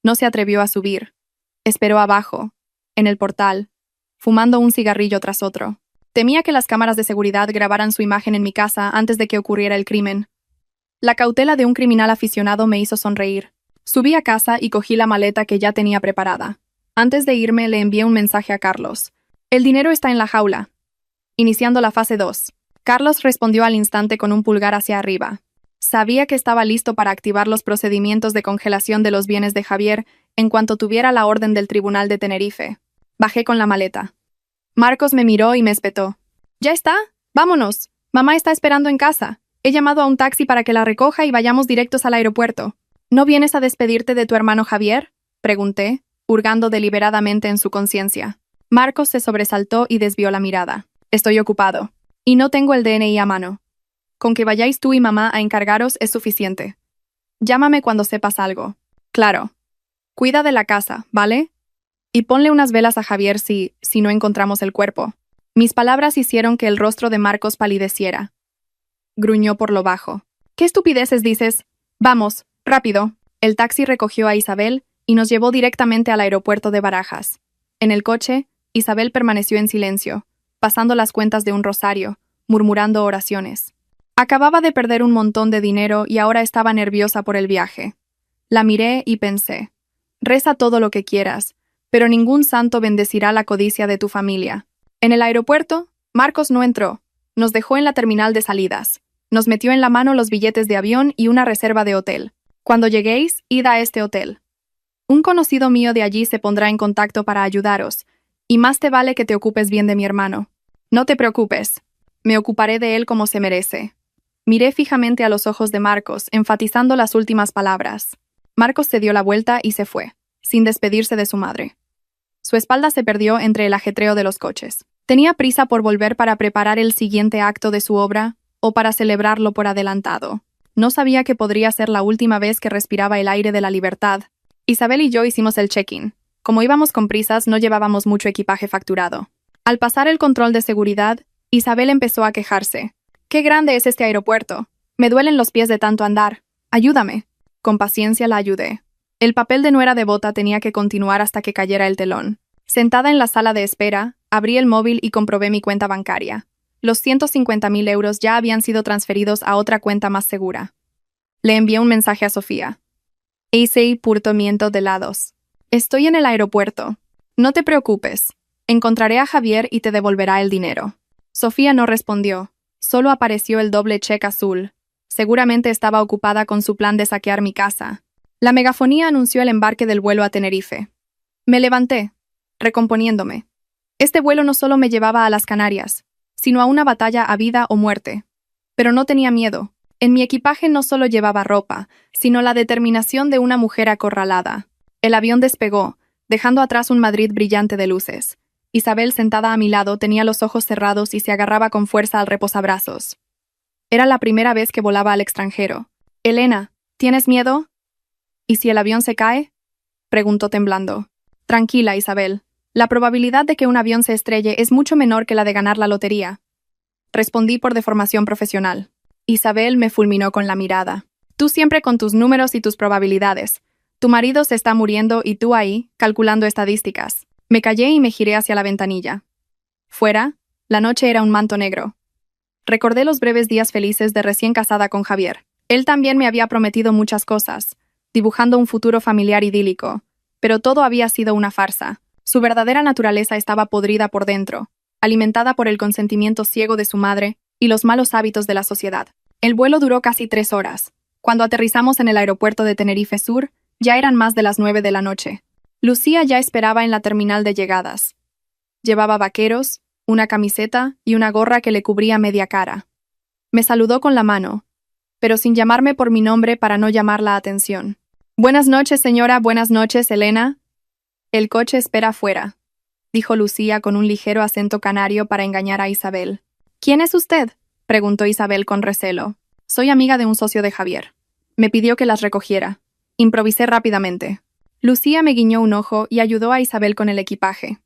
No se atrevió a subir. Esperó abajo, en el portal, fumando un cigarrillo tras otro. Temía que las cámaras de seguridad grabaran su imagen en mi casa antes de que ocurriera el crimen. La cautela de un criminal aficionado me hizo sonreír. Subí a casa y cogí la maleta que ya tenía preparada. Antes de irme le envié un mensaje a Carlos. El dinero está en la jaula. Iniciando la fase 2. Carlos respondió al instante con un pulgar hacia arriba. Sabía que estaba listo para activar los procedimientos de congelación de los bienes de Javier en cuanto tuviera la orden del Tribunal de Tenerife. Bajé con la maleta. Marcos me miró y me espetó. ¿Ya está? Vámonos. Mamá está esperando en casa. He llamado a un taxi para que la recoja y vayamos directos al aeropuerto. ¿No vienes a despedirte de tu hermano Javier?, pregunté, hurgando deliberadamente en su conciencia. Marcos se sobresaltó y desvió la mirada. Estoy ocupado. Y no tengo el DNI a mano. Con que vayáis tú y mamá a encargaros es suficiente. Llámame cuando sepas algo. Claro. Cuida de la casa, ¿vale? Y ponle unas velas a Javier si no encontramos el cuerpo. Mis palabras hicieron que el rostro de Marcos palideciera. Gruñó por lo bajo. ¿Qué estupideces dices? Vamos, rápido. El taxi recogió a Isabel y nos llevó directamente al aeropuerto de Barajas. En el coche, Isabel permaneció en silencio, pasando las cuentas de un rosario, murmurando oraciones. Acababa de perder un montón de dinero y ahora estaba nerviosa por el viaje. La miré y pensé, reza todo lo que quieras, pero ningún santo bendecirá la codicia de tu familia. En el aeropuerto, Marcos no entró. Nos dejó en la terminal de salidas. Nos metió en la mano los billetes de avión y una reserva de hotel. Cuando lleguéis, id a este hotel. Un conocido mío de allí se pondrá en contacto para ayudaros, y más te vale que te ocupes bien de mi hermano. No te preocupes. Me ocuparé de él como se merece. Miré fijamente a los ojos de Marcos, enfatizando las últimas palabras. Marcos se dio la vuelta y se fue, sin despedirse de su madre. Su espalda se perdió entre el ajetreo de los coches. Tenía prisa por volver para preparar el siguiente acto de su obra, o para celebrarlo por adelantado. No sabía que podría ser la última vez que respiraba el aire de la libertad. Isabel y yo hicimos el check-in. Como íbamos con prisas, no llevábamos mucho equipaje facturado. Al pasar el control de seguridad, Isabel empezó a quejarse. «¡Qué grande es este aeropuerto! Me duelen los pies de tanto andar. Ayúdame». Con paciencia la ayudé. El papel de nuera devota tenía que continuar hasta que cayera el telón. Sentada en la sala de espera, abrí el móvil y comprobé mi cuenta bancaria. Los 150.000 euros ya habían sido transferidos a otra cuenta más segura. Le envié un mensaje a Sofía. Ese purtamiento de lados. Estoy en el aeropuerto. No te preocupes. Encontraré a Javier y te devolverá el dinero. Sofía no respondió. Solo apareció el doble cheque azul. Seguramente estaba ocupada con su plan de saquear mi casa. La megafonía anunció el embarque del vuelo a Tenerife. Me levanté, recomponiéndome. Este vuelo no solo me llevaba a las Canarias, sino a una batalla a vida o muerte. Pero no tenía miedo. En mi equipaje no solo llevaba ropa, sino la determinación de una mujer acorralada. El avión despegó, dejando atrás un Madrid brillante de luces. Isabel, sentada a mi lado, tenía los ojos cerrados y se agarraba con fuerza al reposabrazos. Era la primera vez que volaba al extranjero. «Elena, ¿tienes miedo?» «¿Y si el avión se cae?» preguntó temblando. «Tranquila, Isabel. La probabilidad de que un avión se estrelle es mucho menor que la de ganar la lotería». Respondí por deformación profesional. Isabel me fulminó con la mirada. «Tú siempre con tus números y tus probabilidades. Tu marido se está muriendo y tú ahí, calculando estadísticas». Me callé y me giré hacia la ventanilla. Fuera, la noche era un manto negro. Recordé los breves días felices de recién casada con Javier. Él también me había prometido muchas cosas, dibujando un futuro familiar idílico, pero todo había sido una farsa. Su verdadera naturaleza estaba podrida por dentro, alimentada por el consentimiento ciego de su madre y los malos hábitos de la sociedad. El vuelo duró casi 3 horas. Cuando aterrizamos en el aeropuerto de Tenerife Sur, ya eran más de las 9 de la noche. Lucía ya esperaba en la terminal de llegadas. Llevaba vaqueros, una camiseta y una gorra que le cubría media cara. Me saludó con la mano, pero sin llamarme por mi nombre para no llamar la atención. «Buenas noches, señora, buenas noches, Elena». «El coche espera afuera», dijo Lucía con un ligero acento canario para engañar a Isabel. «¿Quién es usted?», preguntó Isabel con recelo. «Soy amiga de un socio de Javier. Me pidió que las recogiera». Improvisé rápidamente. Lucía me guiñó un ojo y ayudó a Isabel con el equipaje.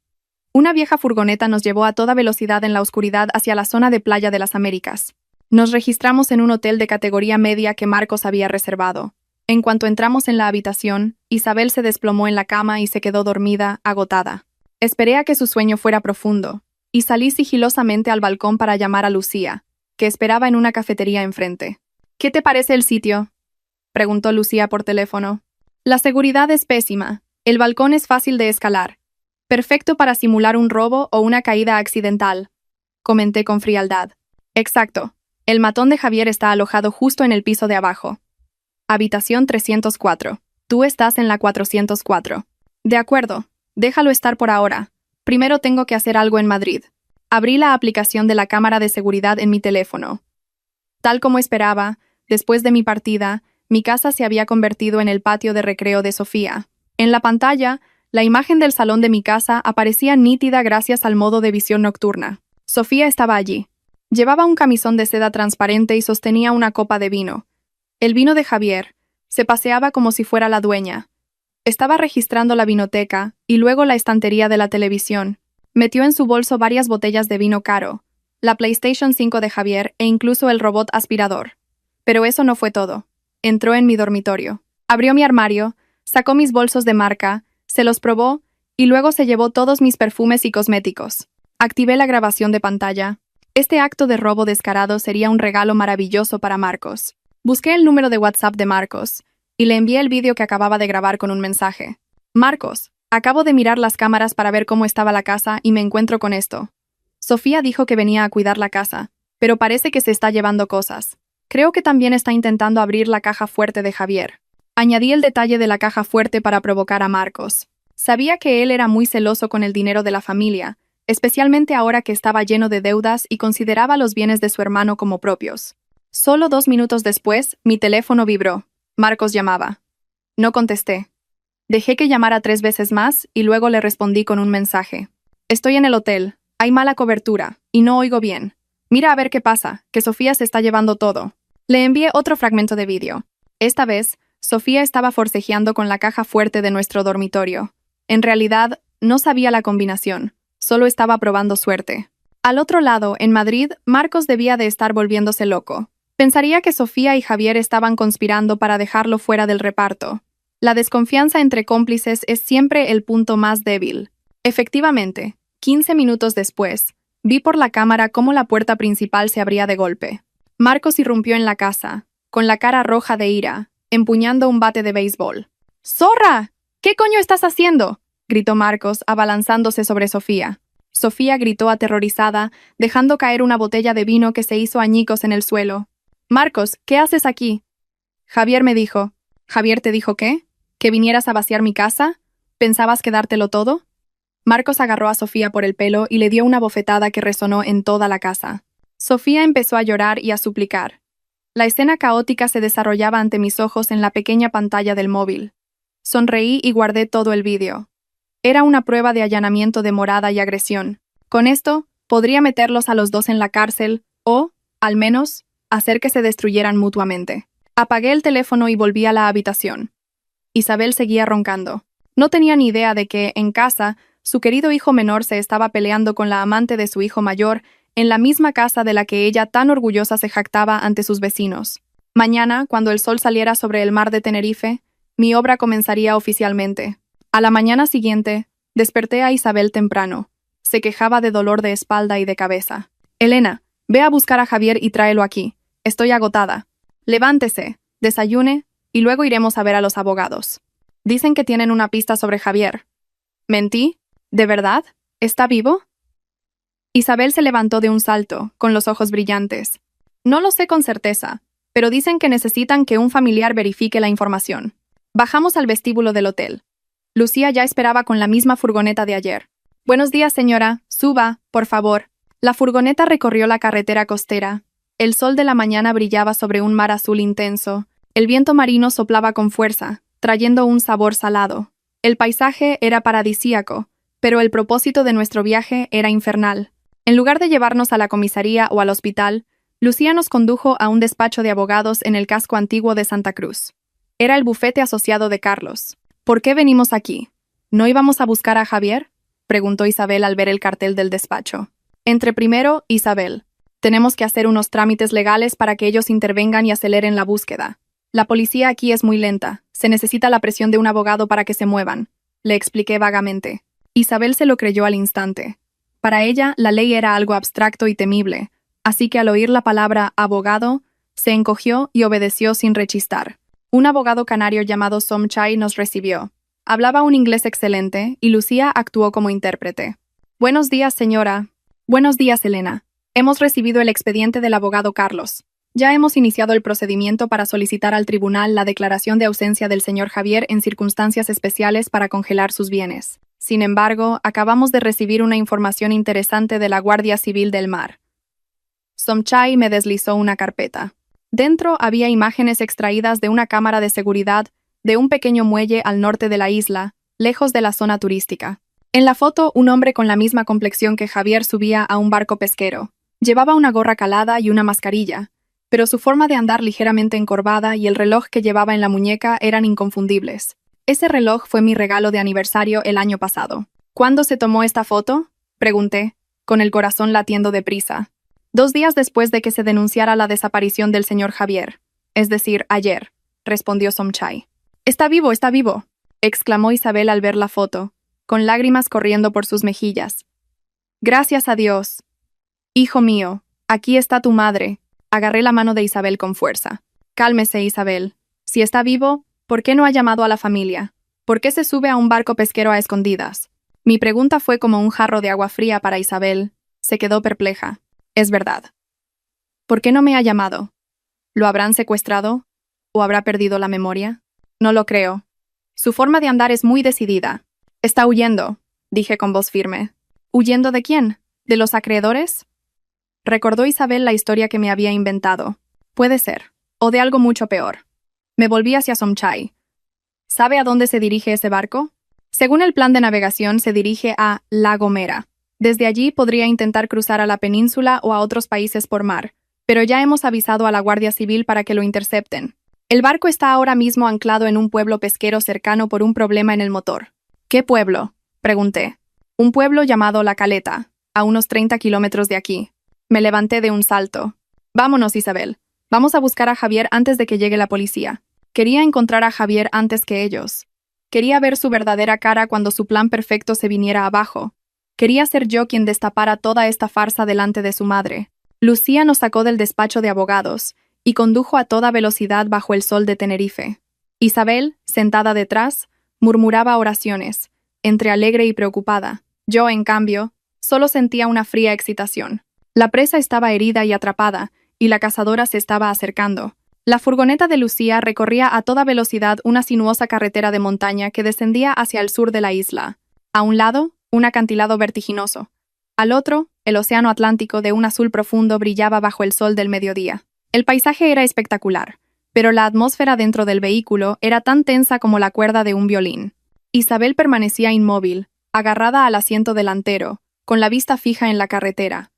Una vieja furgoneta nos llevó a toda velocidad en la oscuridad hacia la zona de Playa de las Américas. Nos registramos en un hotel de categoría media que Marcos había reservado. En cuanto entramos en la habitación, Isabel se desplomó en la cama y se quedó dormida, agotada. Esperé a que su sueño fuera profundo, y salí sigilosamente al balcón para llamar a Lucía, que esperaba en una cafetería enfrente. «¿Qué te parece el sitio?», preguntó Lucía por teléfono. «La seguridad es pésima. El balcón es fácil de escalar. Perfecto para simular un robo o una caída accidental», comenté con frialdad. «Exacto. El matón de Javier está alojado justo en el piso de abajo. Habitación 304. Tú estás en la 404. De acuerdo. Déjalo estar por ahora. Primero tengo que hacer algo en Madrid». Abrí la aplicación de la cámara de seguridad en mi teléfono. Tal como esperaba, después de mi partida, mi casa se había convertido en el patio de recreo de Sofía. En la pantalla, la imagen del salón de mi casa aparecía nítida gracias al modo de visión nocturna. Sofía estaba allí. Llevaba un camisón de seda transparente y sostenía una copa de vino. El vino de Javier. Se paseaba como si fuera la dueña. Estaba registrando la vinoteca y luego la estantería de la televisión. Metió en su bolso varias botellas de vino caro, la PlayStation 5 de Javier e incluso el robot aspirador. Pero eso no fue todo. Entró en mi dormitorio. Abrió mi armario, sacó mis bolsos de marca, se los probó y luego se llevó todos mis perfumes y cosméticos. Activé la grabación de pantalla. Este acto de robo descarado sería un regalo maravilloso para Marcos. Busqué el número de WhatsApp de Marcos y le envié el vídeo que acababa de grabar con un mensaje. «Marcos, acabo de mirar las cámaras para ver cómo estaba la casa y me encuentro con esto. Sofía dijo que venía a cuidar la casa, pero parece que se está llevando cosas. Creo que también está intentando abrir la caja fuerte de Javier». Añadí el detalle de la caja fuerte para provocar a Marcos. Sabía que él era muy celoso con el dinero de la familia, especialmente ahora que estaba lleno de deudas y consideraba los bienes de su hermano como propios. Solo 2 minutos después, mi teléfono vibró. Marcos llamaba. No contesté. Dejé que llamara 3 veces más y luego le respondí con un mensaje. «Estoy en el hotel. Hay mala cobertura y no oigo bien. Mira a ver qué pasa, que Sofía se está llevando todo». Le envié otro fragmento de vídeo. Esta vez, Sofía estaba forcejeando con la caja fuerte de nuestro dormitorio. En realidad, no sabía la combinación, solo estaba probando suerte. Al otro lado, en Madrid, Marcos debía de estar volviéndose loco. Pensaría que Sofía y Javier estaban conspirando para dejarlo fuera del reparto. La desconfianza entre cómplices es siempre el punto más débil. Efectivamente, 15 minutos después, vi por la cámara cómo la puerta principal se abría de golpe. Marcos irrumpió en la casa, con la cara roja de ira, empuñando un bate de béisbol. «¡Zorra! ¿Qué coño estás haciendo?», gritó Marcos, abalanzándose sobre Sofía. Sofía gritó aterrorizada, dejando caer una botella de vino que se hizo añicos en el suelo. «Marcos, ¿qué haces aquí?». «Javier me dijo». «¿Javier te dijo qué? ¿Que vinieras a vaciar mi casa? ¿Pensabas quedártelo todo?». Marcos agarró a Sofía por el pelo y le dio una bofetada que resonó en toda la casa. Sofía empezó a llorar y a suplicar. La escena caótica se desarrollaba ante mis ojos en la pequeña pantalla del móvil. Sonreí y guardé todo el vídeo. Era una prueba de allanamiento de morada y agresión. Con esto, podría meterlos a los dos en la cárcel o, al menos, hacer que se destruyeran mutuamente. Apagué el teléfono y volví a la habitación. Isabel seguía roncando. No tenía ni idea de que, en casa, su querido hijo menor se estaba peleando con la amante de su hijo mayor en la misma casa de la que ella tan orgullosa se jactaba ante sus vecinos. Mañana, cuando el sol saliera sobre el mar de Tenerife, mi obra comenzaría oficialmente. A la mañana siguiente, desperté a Isabel temprano. Se quejaba de dolor de espalda y de cabeza. «Elena, ve a buscar a Javier y tráelo aquí. Estoy agotada. Levántese, desayune, y luego iremos a ver a los abogados. Dicen que tienen una pista sobre Javier». «¿Mentí? ¿De verdad? ¿Está vivo?». Isabel se levantó de un salto, con los ojos brillantes. No lo sé con certeza, pero dicen que necesitan que un familiar verifique la información. Bajamos al vestíbulo del hotel. Lucía ya esperaba con la misma furgoneta de ayer. Buenos días, señora. Suba, por favor. La furgoneta recorrió la carretera costera. El sol de la mañana brillaba sobre un mar azul intenso. El viento marino soplaba con fuerza, trayendo un sabor salado. El paisaje era paradisíaco, pero el propósito de nuestro viaje era infernal. En lugar de llevarnos a la comisaría o al hospital, Lucía nos condujo a un despacho de abogados en el casco antiguo de Santa Cruz. Era el bufete asociado de Carlos. ¿Por qué venimos aquí? ¿No íbamos a buscar a Javier?, preguntó Isabel al ver el cartel del despacho. Entre primero, Isabel. Tenemos que hacer unos trámites legales para que ellos intervengan y aceleren la búsqueda. La policía aquí es muy lenta. Se necesita la presión de un abogado para que se muevan. Le expliqué vagamente. Isabel se lo creyó al instante. Para ella, la ley era algo abstracto y temible, así que al oír la palabra abogado, se encogió y obedeció sin rechistar. Un abogado canario llamado Somchai nos recibió. Hablaba un inglés excelente y Lucía actuó como intérprete. Buenos días, señora. Buenos días, Elena. Hemos recibido el expediente del abogado Carlos. Ya hemos iniciado el procedimiento para solicitar al tribunal la declaración de ausencia del señor Javier en circunstancias especiales para congelar sus bienes. Sin embargo, acabamos de recibir una información interesante de la Guardia Civil del Mar. Somchai me deslizó una carpeta. Dentro había imágenes extraídas de una cámara de seguridad de un pequeño muelle al norte de la isla, lejos de la zona turística. En la foto, un hombre con la misma complexión que Javier subía a un barco pesquero. Llevaba una gorra calada y una mascarilla, pero su forma de andar ligeramente encorvada y el reloj que llevaba en la muñeca eran inconfundibles. Ese reloj fue mi regalo de aniversario el año pasado. ¿Cuándo se tomó esta foto?, pregunté, con el corazón latiendo deprisa. 2 días después de que se denunciara la desaparición del señor Javier. Es decir, ayer, respondió Somchai. Está vivo, exclamó Isabel al ver la foto, con lágrimas corriendo por sus mejillas. Gracias a Dios. Hijo mío, aquí está tu madre. Agarré la mano de Isabel con fuerza. Cálmese, Isabel. Si está vivo, ¿por qué no ha llamado a la familia? ¿Por qué se sube a un barco pesquero a escondidas? Mi pregunta fue como un jarro de agua fría para Isabel. Se quedó perpleja. Es verdad. ¿Por qué no me ha llamado? ¿Lo habrán secuestrado? ¿O habrá perdido la memoria? No lo creo. Su forma de andar es muy decidida. Está huyendo, dije con voz firme. ¿Huyendo de quién? ¿De los acreedores? Recordó Isabel la historia que me había inventado. Puede ser. O de algo mucho peor. Me volví hacia Somchai. ¿Sabe a dónde se dirige ese barco? Según el plan de navegación, se dirige a La Gomera. Desde allí podría intentar cruzar a la península o a otros países por mar, pero ya hemos avisado a la Guardia Civil para que lo intercepten. El barco está ahora mismo anclado en un pueblo pesquero cercano por un problema en el motor. ¿Qué pueblo?, pregunté. Un pueblo llamado La Caleta, a unos 30 kilómetros de aquí. Me levanté de un salto. Vámonos, Isabel. Vamos a buscar a Javier antes de que llegue la policía. Quería encontrar a Javier antes que ellos. Quería ver su verdadera cara cuando su plan perfecto se viniera abajo. Quería ser yo quien destapara toda esta farsa delante de su madre. Lucía nos sacó del despacho de abogados y condujo a toda velocidad bajo el sol de Tenerife. Isabel, sentada detrás, murmuraba oraciones, entre alegre y preocupada. Yo, en cambio, solo sentía una fría excitación. La presa estaba herida y atrapada, y la cazadora se estaba acercando. La furgoneta de Lucía recorría a toda velocidad una sinuosa carretera de montaña que descendía hacia el sur de la isla. A un lado, un acantilado vertiginoso. Al otro, el océano Atlántico de un azul profundo brillaba bajo el sol del mediodía. El paisaje era espectacular, pero la atmósfera dentro del vehículo era tan tensa como la cuerda de un violín. Isabel permanecía inmóvil, agarrada al asiento delantero, con la vista fija en la carretera.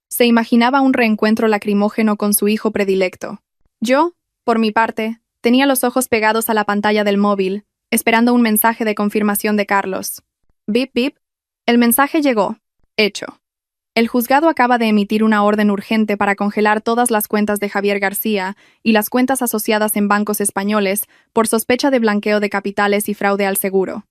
Se imaginaba un reencuentro lacrimógeno con su hijo predilecto. Yo, por mi parte, tenía los ojos pegados a la pantalla del móvil, esperando un mensaje de confirmación de Carlos. Bip, bip. El mensaje llegó. Hecho. El juzgado acaba de emitir una orden urgente para congelar todas las cuentas de Javier García y las cuentas asociadas en bancos españoles por sospecha de blanqueo de capitales y fraude al seguro.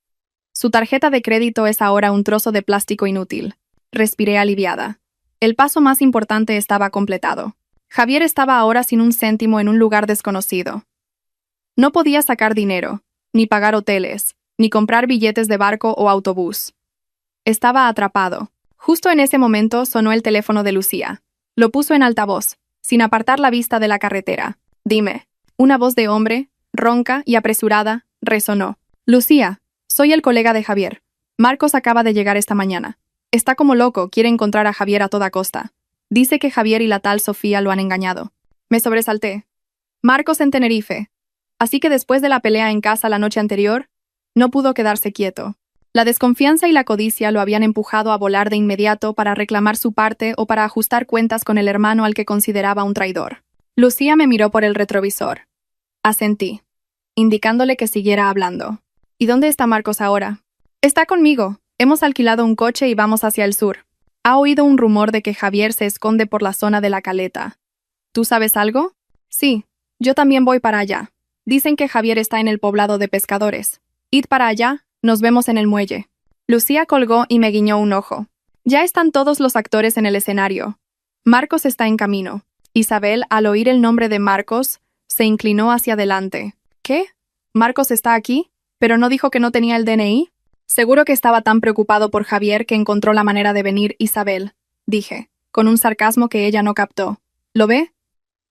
Su tarjeta de crédito es ahora un trozo de plástico inútil. Respiré aliviada. El paso más importante estaba completado. Javier estaba ahora sin un céntimo en un lugar desconocido. No podía sacar dinero, ni pagar hoteles, ni comprar billetes de barco o autobús. Estaba atrapado, Justo en ese momento sonó el teléfono de Lucía. Lo puso en altavoz, sin apartar la vista de la carretera. Dime. Una voz de hombre, ronca y apresurada, resonó. Lucía, soy el colega de Javier. Marcos acaba de llegar esta mañana. Está como loco, quiere encontrar a Javier a toda costa. Dice que Javier y la tal Sofía lo han engañado. Me sobresalté. Marcos en Tenerife. Así que después de la pelea en casa la noche anterior, no pudo quedarse quieto. La desconfianza y la codicia lo habían empujado a volar de inmediato para reclamar su parte o para ajustar cuentas con el hermano al que consideraba un traidor. Lucía me miró por el retrovisor. Asentí, indicándole que siguiera hablando. ¿Y dónde está Marcos ahora? Está conmigo. Hemos alquilado un coche y vamos hacia el sur. Ha oído un rumor de que Javier se esconde por la zona de la Caleta. ¿Tú sabes algo? Sí, yo también voy para allá. Dicen que Javier está en el poblado de pescadores. Id para allá, nos vemos en el muelle. Lucía colgó y me guiñó un ojo. Ya están todos los actores en el escenario. Marcos está en camino. Isabel, al oír el nombre de Marcos, se inclinó hacia adelante. ¿Qué? ¿Marcos está aquí? ¿Pero no dijo que no tenía el DNI? Seguro que estaba tan preocupado por Javier que encontró la manera de venir Isabel, dije, con un sarcasmo que ella no captó. ¿Lo ve?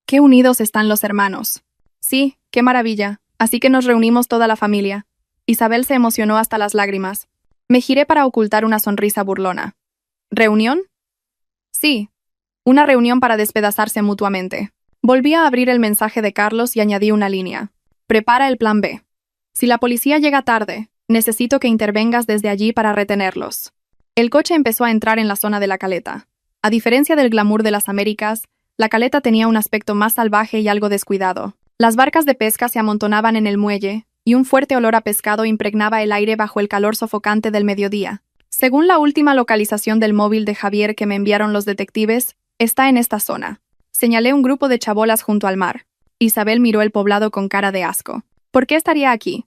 ¡Qué unidos están los hermanos! Sí, qué maravilla. Así que nos reunimos toda la familia. Isabel se emocionó hasta las lágrimas. Me giré para ocultar una sonrisa burlona. ¿Reunión? Sí. Una reunión para despedazarse mutuamente. Volví a abrir el mensaje de Carlos y añadí una línea. Prepara el plan B. Si la policía llega tarde, necesito que intervengas desde allí para retenerlos. El coche empezó a entrar en la zona de la Caleta. A diferencia del glamour de las Américas, la Caleta tenía un aspecto más salvaje y algo descuidado. Las barcas de pesca se amontonaban en el muelle, y un fuerte olor a pescado impregnaba el aire bajo el calor sofocante del mediodía. Según la última localización del móvil de Javier que me enviaron los detectives, está en esta zona. Señalé un grupo de chabolas junto al mar. Isabel miró el poblado con cara de asco. ¿Por qué estaría aquí?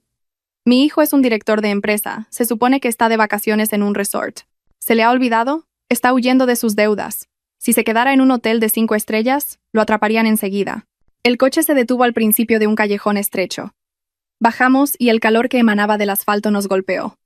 Mi hijo es un director de empresa. Se supone que está de vacaciones en un resort. ¿Se le ha olvidado? Está huyendo de sus deudas. Si se quedara en un hotel de 5 estrellas, lo atraparían enseguida. El coche se detuvo al principio de un callejón estrecho. Bajamos y el calor que emanaba del asfalto nos golpeó.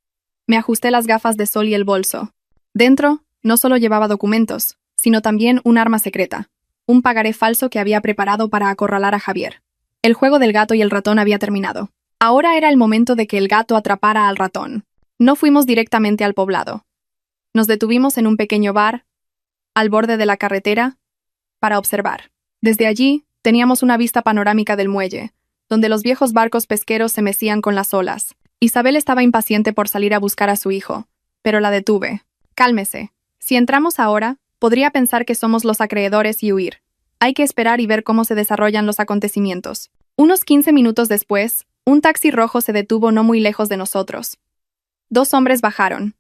Me ajusté las gafas de sol y el bolso. Dentro, no solo llevaba documentos, sino también un arma secreta. Un pagaré falso que había preparado para acorralar a Javier. El juego del gato y el ratón había terminado. Ahora era el momento de que el gato atrapara al ratón. No fuimos directamente al poblado. Nos detuvimos en un pequeño bar, al borde de la carretera, para observar. Desde allí, teníamos una vista panorámica del muelle, donde los viejos barcos pesqueros se mecían con las olas. Isabel estaba impaciente por salir a buscar a su hijo, pero la detuve. Cálmese. Si entramos ahora, podría pensar que somos los acreedores y huir. Hay que esperar y ver cómo se desarrollan los acontecimientos. Unos 15 minutos después, un taxi rojo se detuvo no muy lejos de nosotros. 2 hombres bajaron.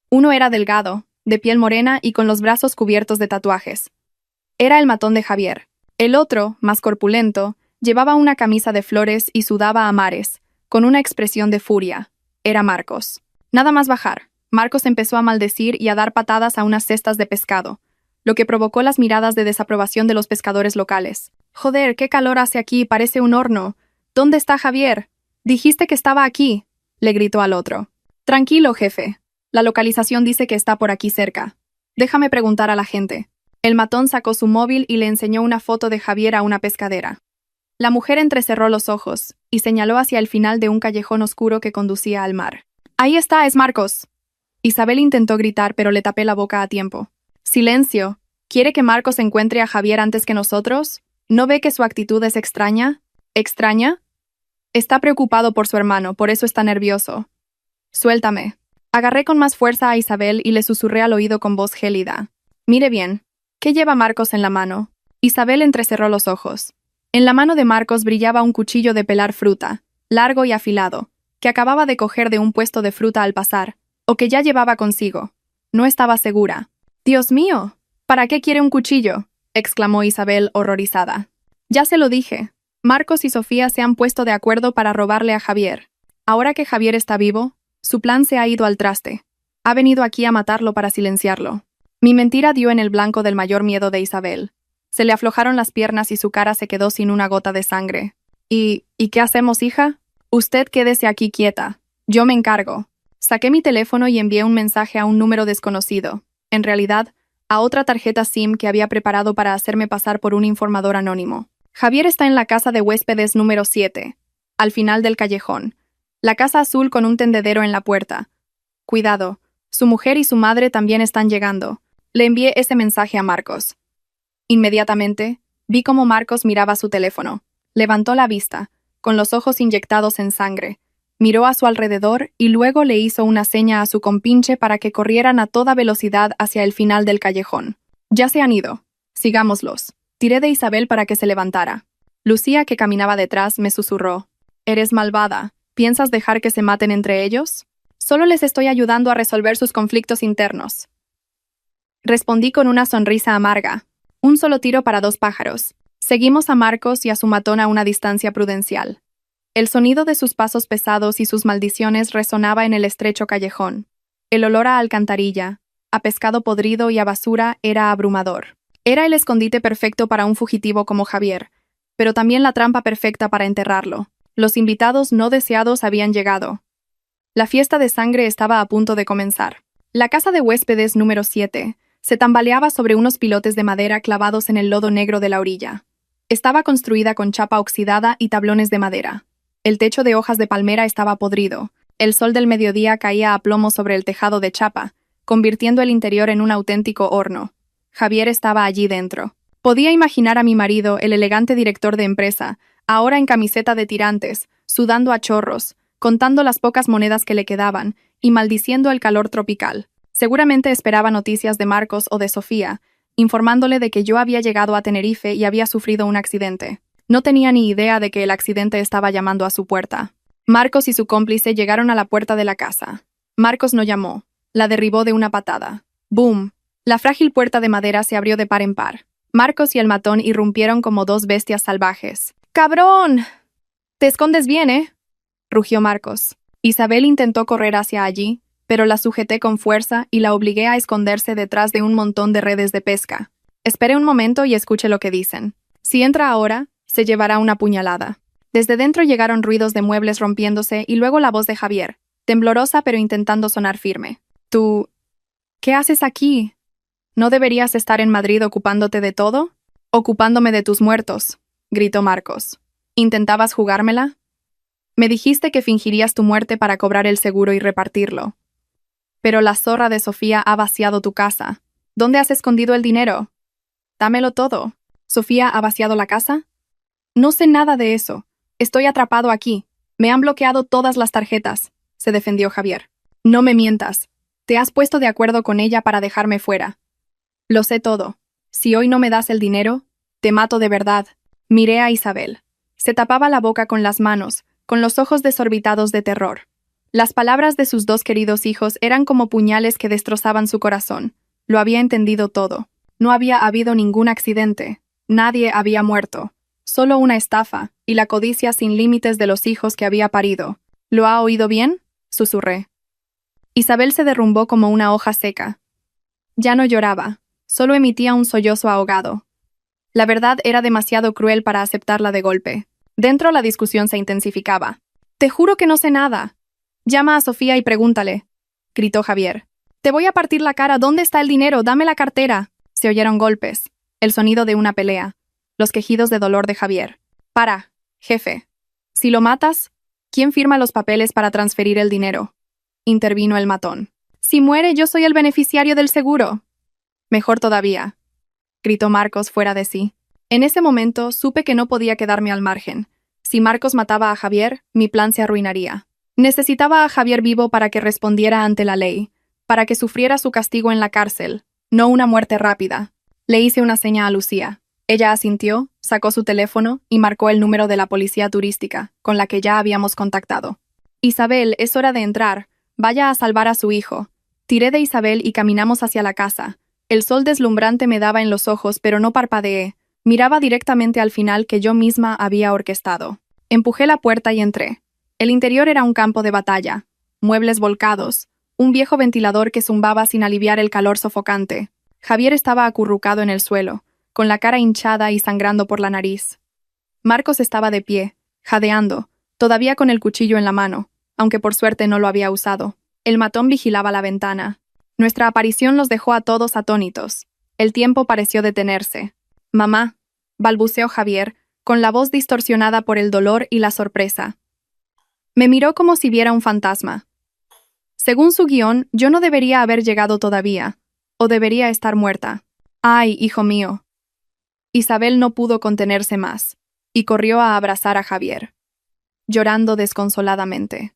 Uno era delgado, de piel morena y con los brazos cubiertos de tatuajes. Era el matón de Javier. El otro, más corpulento, llevaba una camisa de flores y sudaba a mares, con una expresión de furia. Era Marcos. Nada más bajar, Marcos empezó a maldecir y a dar patadas a unas cestas de pescado, lo que provocó las miradas de desaprobación de los pescadores locales. «Joder, qué calor hace aquí, parece un horno. ¿Dónde está Javier? Dijiste que estaba aquí», le gritó al otro. «Tranquilo, jefe. La localización dice que está por aquí cerca. Déjame preguntar a la gente». El matón sacó su móvil y le enseñó una foto de Javier a una pescadera. La mujer entrecerró los ojos y señaló hacia el final de un callejón oscuro que conducía al mar. «Ahí está, es Marcos». Isabel intentó gritar, pero le tapé la boca a tiempo. «Silencio. ¿Quiere que Marcos encuentre a Javier antes que nosotros? ¿No ve que su actitud es extraña? ¿Extraña? Está preocupado por su hermano, por eso está nervioso. Suéltame». Agarré con más fuerza a Isabel y le susurré al oído con voz gélida. «Mire bien. ¿Qué lleva Marcos en la mano?» Isabel entrecerró los ojos. En la mano de Marcos brillaba un cuchillo de pelar fruta, largo y afilado, que acababa de coger de un puesto de fruta al pasar, o que ya llevaba consigo. No estaba segura. «¡Dios mío! ¿Para qué quiere un cuchillo?», exclamó Isabel horrorizada. «Ya se lo dije. Marcos y Sofía se han puesto de acuerdo para robarle a Javier. Ahora que Javier está vivo, su plan se ha ido al traste. Ha venido aquí a matarlo para silenciarlo». Mi mentira dio en el blanco del mayor miedo de Isabel. Se le aflojaron las piernas y su cara se quedó sin una gota de sangre. ¿Y qué hacemos, hija? Usted quédese aquí quieta. Yo me encargo». Saqué mi teléfono y envié un mensaje a un número desconocido. En realidad, a otra tarjeta SIM que había preparado para hacerme pasar por un informador anónimo. Javier está en la casa de huéspedes número 7, al final del callejón. La casa azul con un tendedero en la puerta. Cuidado, su mujer y su madre también están llegando. Le envié ese mensaje a Marcos. Inmediatamente, vi cómo Marcos miraba su teléfono. Levantó la vista, con los ojos inyectados en sangre. Miró a su alrededor y luego le hizo una seña a su compinche para que corrieran a toda velocidad hacia el final del callejón. Ya se han ido. Sigámoslos. Tiré de Isabel para que se levantara. Lucía, que caminaba detrás, me susurró. Eres malvada. ¿Piensas dejar que se maten entre ellos? Solo les estoy ayudando a resolver sus conflictos internos. Respondí con una sonrisa amarga. Un solo tiro para dos pájaros. Seguimos a Marcos y a su matón a una distancia prudencial. El sonido de sus pasos pesados y sus maldiciones resonaba en el estrecho callejón. El olor a alcantarilla, a pescado podrido y a basura era abrumador. Era el escondite perfecto para un fugitivo como Javier, pero también la trampa perfecta para enterrarlo. Los invitados no deseados habían llegado. La fiesta de sangre estaba a punto de comenzar. La casa de huéspedes número 7 se tambaleaba sobre unos pilotes de madera clavados en el lodo negro de la orilla. Estaba construida con chapa oxidada y tablones de madera. El techo de hojas de palmera estaba podrido. El sol del mediodía caía a plomo sobre el tejado de chapa, convirtiendo el interior en un auténtico horno. Javier estaba allí dentro. Podía imaginar a mi marido, el elegante director de empresa, ahora en camiseta de tirantes, sudando a chorros, contando las pocas monedas que le quedaban y maldiciendo el calor tropical. Seguramente esperaba noticias de Marcos o de Sofía, informándole de que yo había llegado a Tenerife y había sufrido un accidente. No tenía ni idea de que el accidente estaba llamando a su puerta. Marcos y su cómplice llegaron a la puerta de la casa. Marcos no llamó. La derribó de una patada. ¡Boom! La frágil puerta de madera se abrió de par en par. Marcos y el matón irrumpieron como dos bestias salvajes. ¡Cabrón! ¿Te escondes bien, rugió Marcos. Isabel intentó correr hacia allí, pero la sujeté con fuerza y la obligué a esconderse detrás de un montón de redes de pesca. Espere un momento y escuche lo que dicen. Si entra ahora, se llevará una puñalada. Desde dentro llegaron ruidos de muebles rompiéndose y luego la voz de Javier, temblorosa pero intentando sonar firme. ¿Tú... qué haces aquí? ¿No deberías estar en Madrid ocupándote de todo? Ocupándome de tus muertos, gritó Marcos. ¿Intentabas jugármela? Me dijiste que fingirías tu muerte para cobrar el seguro y repartirlo. Pero la zorra de Sofía ha vaciado tu casa. ¿Dónde has escondido el dinero? Dámelo todo. ¿Sofía ha vaciado la casa? No sé nada de eso. Estoy atrapado aquí. Me han bloqueado todas las tarjetas, se defendió Javier. No me mientas. Te has puesto de acuerdo con ella para dejarme fuera. Lo sé todo. Si hoy no me das el dinero, te mato de verdad. Miré a Isabel. Se tapaba la boca con las manos, con los ojos desorbitados de terror. Las palabras de sus dos queridos hijos eran como puñales que destrozaban su corazón. Lo había entendido todo. No había habido ningún accidente. Nadie había muerto. Solo una estafa y la codicia sin límites de los hijos que había parido. ¿Lo ha oído bien? Susurré. Isabel se derrumbó como una hoja seca. Ya no lloraba, solo emitía un sollozo ahogado. La verdad era demasiado cruel para aceptarla de golpe. Dentro la discusión se intensificaba. «Te juro que no sé nada. Llama a Sofía y pregúntale», gritó Javier. «Te voy a partir la cara. ¿Dónde está el dinero? Dame la cartera». Se oyeron golpes, el sonido de una pelea, los quejidos de dolor de Javier. «Para, jefe. Si lo matas, ¿quién firma los papeles para transferir el dinero?», intervino el matón. «Si muere, yo soy el beneficiario del seguro». «Mejor todavía», gritó Marcos fuera de sí. En ese momento supe que no podía quedarme al margen. Si Marcos mataba a Javier, mi plan se arruinaría. Necesitaba a Javier vivo para que respondiera ante la ley, para que sufriera su castigo en la cárcel, no una muerte rápida. Le hice una seña a Lucía. Ella asintió, sacó su teléfono y marcó el número de la policía turística, con la que ya habíamos contactado. «Isabel, es hora de entrar. Vaya a salvar a su hijo». Tiré de Isabel y caminamos hacia la casa. El sol deslumbrante me daba en los ojos, pero no parpadeé. Miraba directamente al final que yo misma había orquestado. Empujé la puerta y entré. El interior era un campo de batalla. Muebles volcados. Un viejo ventilador que zumbaba sin aliviar el calor sofocante. Javier estaba acurrucado en el suelo, con la cara hinchada y sangrando por la nariz. Marcos estaba de pie, jadeando, todavía con el cuchillo en la mano, aunque por suerte no lo había usado. El matón vigilaba la ventana. Nuestra aparición los dejó a todos atónitos. El tiempo pareció detenerse. Mamá, balbuceó Javier, con la voz distorsionada por el dolor y la sorpresa. Me miró como si viera un fantasma. Según su guión, yo no debería haber llegado todavía, o debería estar muerta. Ay, hijo mío. Isabel no pudo contenerse más, y corrió a abrazar a Javier, llorando desconsoladamente.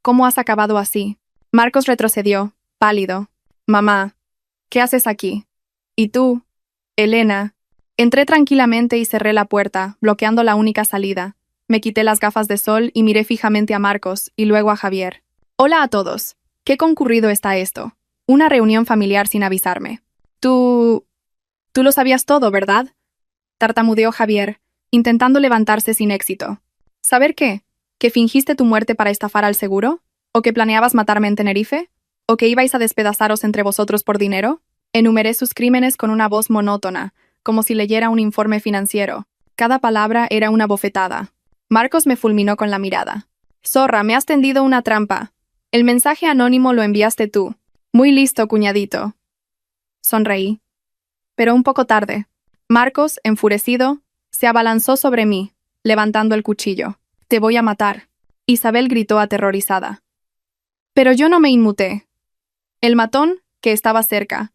¿Cómo has acabado así? Marcos retrocedió, pálido. Mamá, ¿qué haces aquí? ¿Y tú? Elena. Entré tranquilamente y cerré la puerta, bloqueando la única salida. Me quité las gafas de sol y miré fijamente a Marcos y luego a Javier. Hola a todos. ¿Qué concurrido está esto? Una reunión familiar sin avisarme. Tú lo sabías todo, ¿verdad? Tartamudeó Javier, intentando levantarse sin éxito. ¿Saber qué? ¿Que fingiste tu muerte para estafar al seguro? ¿O que planeabas matarme en Tenerife? ¿O que ibais a despedazaros entre vosotros por dinero? Enumeré sus crímenes con una voz monótona, como si leyera un informe financiero. Cada palabra era una bofetada. Marcos me fulminó con la mirada. Zorra, me has tendido una trampa. El mensaje anónimo lo enviaste tú. Muy listo, cuñadito. Sonreí. Pero un poco tarde. Marcos, enfurecido, se abalanzó sobre mí, levantando el cuchillo. Te voy a matar. Isabel gritó aterrorizada. Pero yo no me inmuté. El matón, que estaba cerca,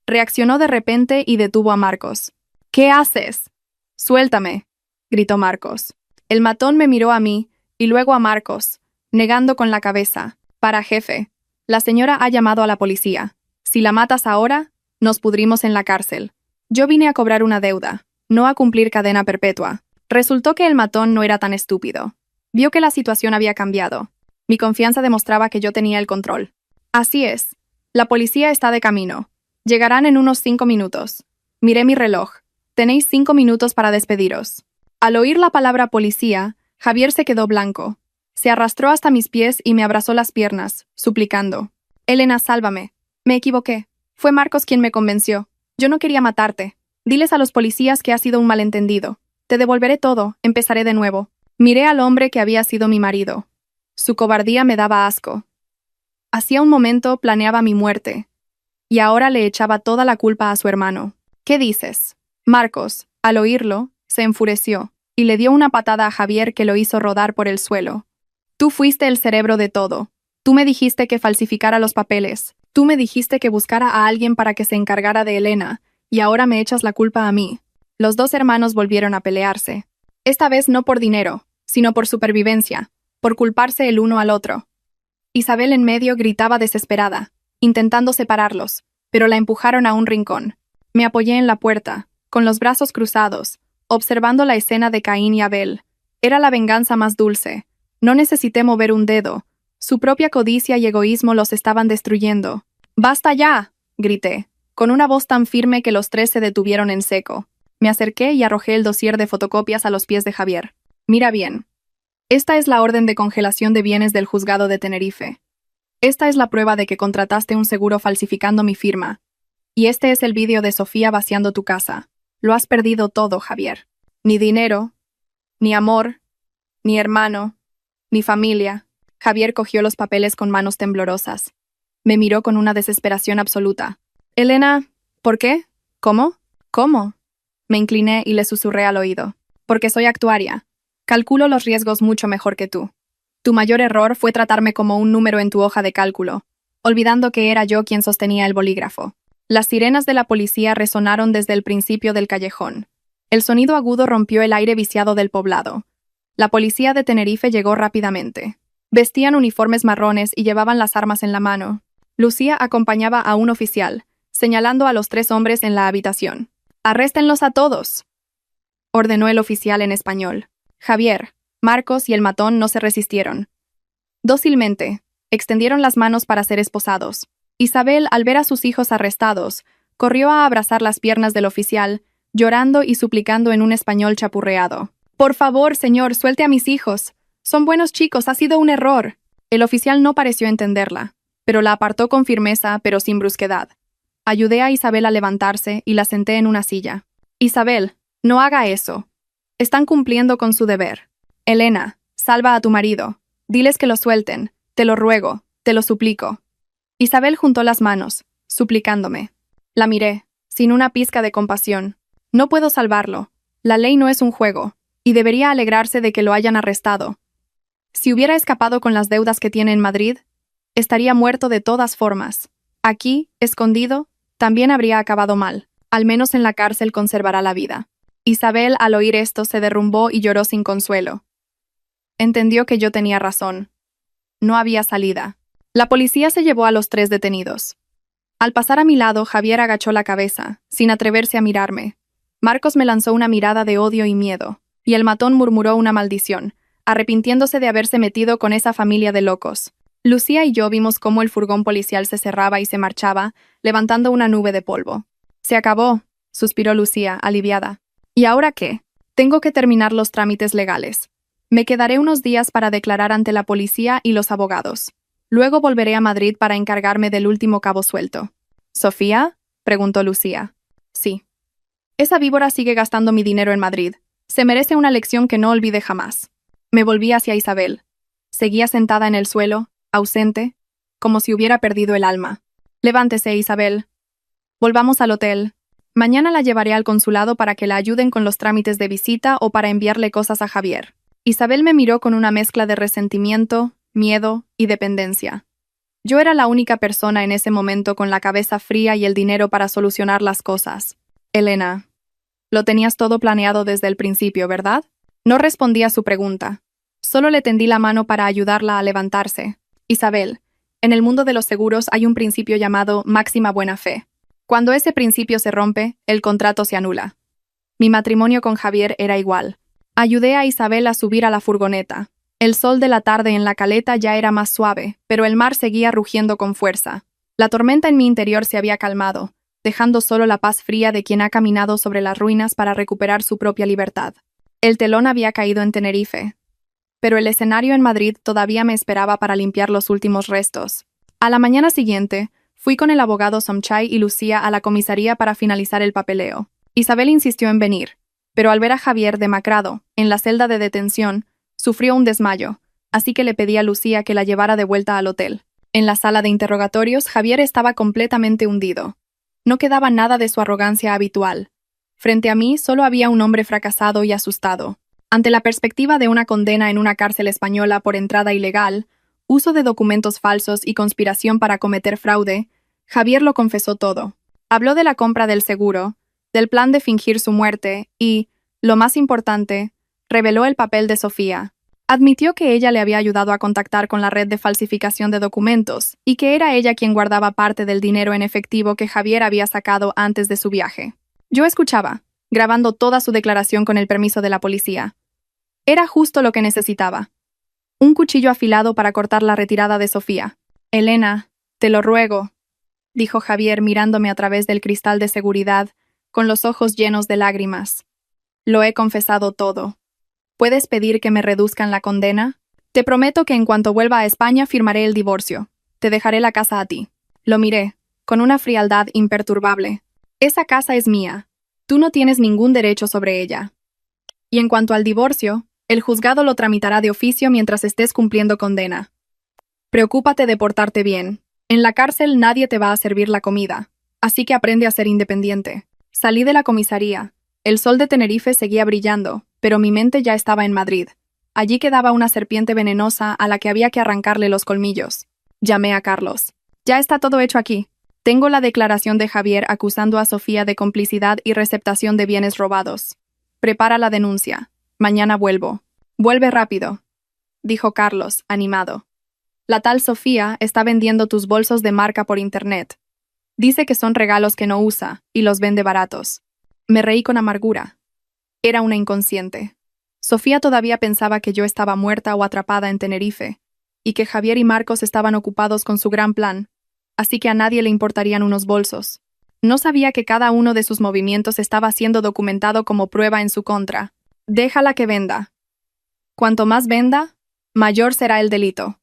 reaccionó de repente y detuvo a Marcos. ¿Qué haces? Suéltame, gritó Marcos. El matón me miró a mí y luego a Marcos, negando con la cabeza. Para jefe, la señora ha llamado a la policía. Si la matas ahora, nos pudrimos en la cárcel. Yo vine a cobrar una deuda, no a cumplir cadena perpetua. Resultó que el matón no era tan estúpido. Vio que la situación había cambiado. Mi confianza demostraba que yo tenía el control. Así es. La policía está de camino. Llegarán en unos 5 minutos. Miré mi reloj. Tenéis 5 minutos para despediros. Al oír la palabra policía, Javier se quedó blanco. Se arrastró hasta mis pies y me abrazó las piernas, suplicando. Elena, sálvame. Me equivoqué. Fue Marcos quien me convenció. Yo no quería matarte. Diles a los policías que ha sido un malentendido. Te devolveré todo, empezaré de nuevo. Miré al hombre que había sido mi marido. Su cobardía me daba asco. Hacía un momento planeaba mi muerte, y ahora le echaba toda la culpa a su hermano. ¿Qué dices? Marcos, al oírlo, se enfureció, y le dio una patada a Javier que lo hizo rodar por el suelo. Tú fuiste el cerebro de todo. Tú me dijiste que falsificara los papeles. Tú me dijiste que buscara a alguien para que se encargara de Elena, y ahora me echas la culpa a mí. Los dos hermanos volvieron a pelearse. Esta vez no por dinero, sino por supervivencia, por culparse el uno al otro. Isabel en medio gritaba desesperada, intentando separarlos, pero la empujaron a un rincón. Me apoyé en la puerta, con los brazos cruzados, observando la escena de Caín y Abel. Era la venganza más dulce. No necesité mover un dedo. Su propia codicia y egoísmo los estaban destruyendo. ¡Basta ya!, grité, con una voz tan firme que los tres se detuvieron en seco. Me acerqué y arrojé el dossier de fotocopias a los pies de Javier. Mira bien. Esta es la orden de congelación de bienes del juzgado de Tenerife. Esta es la prueba de que contrataste un seguro falsificando mi firma. Y este es el vídeo de Sofía vaciando tu casa. Lo has perdido todo, Javier. Ni dinero, ni amor, ni hermano, ni familia. Javier cogió los papeles con manos temblorosas. Me miró con una desesperación absoluta. Elena, ¿por qué? ¿Cómo? ¿Cómo? Me incliné y le susurré al oído. Porque soy actuaria. Calculo los riesgos mucho mejor que tú. Tu mayor error fue tratarme como un número en tu hoja de cálculo, olvidando que era yo quien sostenía el bolígrafo. Las sirenas de la policía resonaron desde el principio del callejón. El sonido agudo rompió el aire viciado del poblado. La policía de Tenerife llegó rápidamente. Vestían uniformes marrones y llevaban las armas en la mano. Lucía acompañaba a un oficial, señalando a los 3 hombres en la habitación. «¡Arréstenlos a todos!», ordenó el oficial en español. Javier, Marcos y el matón no se resistieron. Dócilmente, extendieron las manos para ser esposados. Isabel, al ver a sus hijos arrestados, corrió a abrazar las piernas del oficial, llorando y suplicando en un español chapurreado. «Por favor, señor, suelte a mis hijos. Son buenos chicos, ha sido un error». El oficial no pareció entenderla, pero la apartó con firmeza, pero sin brusquedad. Ayudé a Isabel a levantarse y la senté en una silla. «Isabel, no haga eso. Están cumpliendo con su deber. Elena, salva a tu marido. Diles que lo suelten. Te lo ruego, te lo suplico». Isabel juntó las manos, suplicándome. La miré, sin una pizca de compasión. No puedo salvarlo. La ley no es un juego, y debería alegrarse de que lo hayan arrestado. Si hubiera escapado con las deudas que tiene en Madrid, estaría muerto de todas formas. Aquí, escondido, también habría acabado mal. Al menos en la cárcel conservará la vida. Isabel, al oír esto, se derrumbó y lloró sin consuelo. Entendió que yo tenía razón. No había salida. La policía se llevó a los 3 detenidos. Al pasar a mi lado, Javier agachó la cabeza, sin atreverse a mirarme. Marcos me lanzó una mirada de odio y miedo, y el matón murmuró una maldición, arrepintiéndose de haberse metido con esa familia de locos. Lucía y yo vimos cómo el furgón policial se cerraba y se marchaba, levantando una nube de polvo. «Se acabó», suspiró Lucía, aliviada. «¿Y ahora qué? Tengo que terminar los trámites legales. Me quedaré unos días para declarar ante la policía y los abogados. Luego volveré a Madrid para encargarme del último cabo suelto». «¿Sofía?», preguntó Lucía. «Sí. Esa víbora sigue gastando mi dinero en Madrid. Se merece una lección que no olvide jamás». Me volví hacia Isabel. Seguía sentada en el suelo, ausente, como si hubiera perdido el alma. «Levántese, Isabel. Volvamos al hotel. Mañana la llevaré al consulado para que la ayuden con los trámites de visita o para enviarle cosas a Javier». Isabel me miró con una mezcla de resentimiento, miedo y dependencia. Yo era la única persona en ese momento con la cabeza fría y el dinero para solucionar las cosas. «Elena, lo tenías todo planeado desde el principio, ¿verdad?». No respondí a su pregunta. Solo le tendí la mano para ayudarla a levantarse. «Isabel, en el mundo de los seguros hay un principio llamado máxima buena fe. Cuando ese principio se rompe, el contrato se anula. Mi matrimonio con Javier era igual. Ayudé a Isabel a subir a la furgoneta. El sol de la tarde en la caleta ya era más suave, pero el mar seguía rugiendo con fuerza. La tormenta en mi interior se había calmado, dejando solo la paz fría de quien ha caminado sobre las ruinas para recuperar su propia libertad. El telón había caído en Tenerife, pero el escenario en Madrid todavía me esperaba para limpiar los últimos restos. A la mañana siguiente, fui con el abogado Somchay y Lucía a la comisaría para finalizar el papeleo. Isabel insistió en venir, pero al ver a Javier demacrado, en la celda de detención, sufrió un desmayo, así que le pedí a Lucía que la llevara de vuelta al hotel. En la sala de interrogatorios, Javier estaba completamente hundido. No quedaba nada de su arrogancia habitual. Frente a mí solo había un hombre fracasado y asustado. Ante la perspectiva de una condena en una cárcel española por entrada ilegal, uso de documentos falsos y conspiración para cometer fraude, Javier lo confesó todo. Habló de la compra del seguro, del plan de fingir su muerte y, lo más importante, reveló el papel de Sofía. Admitió que ella le había ayudado a contactar con la red de falsificación de documentos y que era ella quien guardaba parte del dinero en efectivo que Javier había sacado antes de su viaje. Yo escuchaba, grabando toda su declaración con el permiso de la policía. Era justo lo que necesitaba. Un cuchillo afilado para cortar la retirada de Sofía. «Elena, te lo ruego», dijo Javier mirándome a través del cristal de seguridad, con los ojos llenos de lágrimas. «Lo he confesado todo. ¿Puedes pedir que me reduzcan la condena? Te prometo que en cuanto vuelva a España firmaré el divorcio. Te dejaré la casa a ti». Lo miré, con una frialdad imperturbable. «Esa casa es mía. Tú no tienes ningún derecho sobre ella. Y en cuanto al divorcio, el juzgado lo tramitará de oficio mientras estés cumpliendo condena. Preocúpate de portarte bien. En la cárcel nadie te va a servir la comida, así que aprende a ser independiente». Salí de la comisaría. El sol de Tenerife seguía brillando, pero mi mente ya estaba en Madrid. Allí quedaba una serpiente venenosa a la que había que arrancarle los colmillos. Llamé a Carlos. «Ya está todo hecho aquí. Tengo la declaración de Javier acusando a Sofía de complicidad y receptación de bienes robados. Prepara la denuncia. Mañana vuelvo». «Vuelve rápido», dijo Carlos, animado. «La tal Sofía está vendiendo tus bolsos de marca por internet. Dice que son regalos que no usa y los vende baratos». Me reí con amargura. Era una inconsciente. Sofía todavía pensaba que yo estaba muerta o atrapada en Tenerife, y que Javier y Marcos estaban ocupados con su gran plan, así que a nadie le importarían unos bolsos. No sabía que cada uno de sus movimientos estaba siendo documentado como prueba en su contra. «Déjala que venda. Cuanto más venda, mayor será el delito»,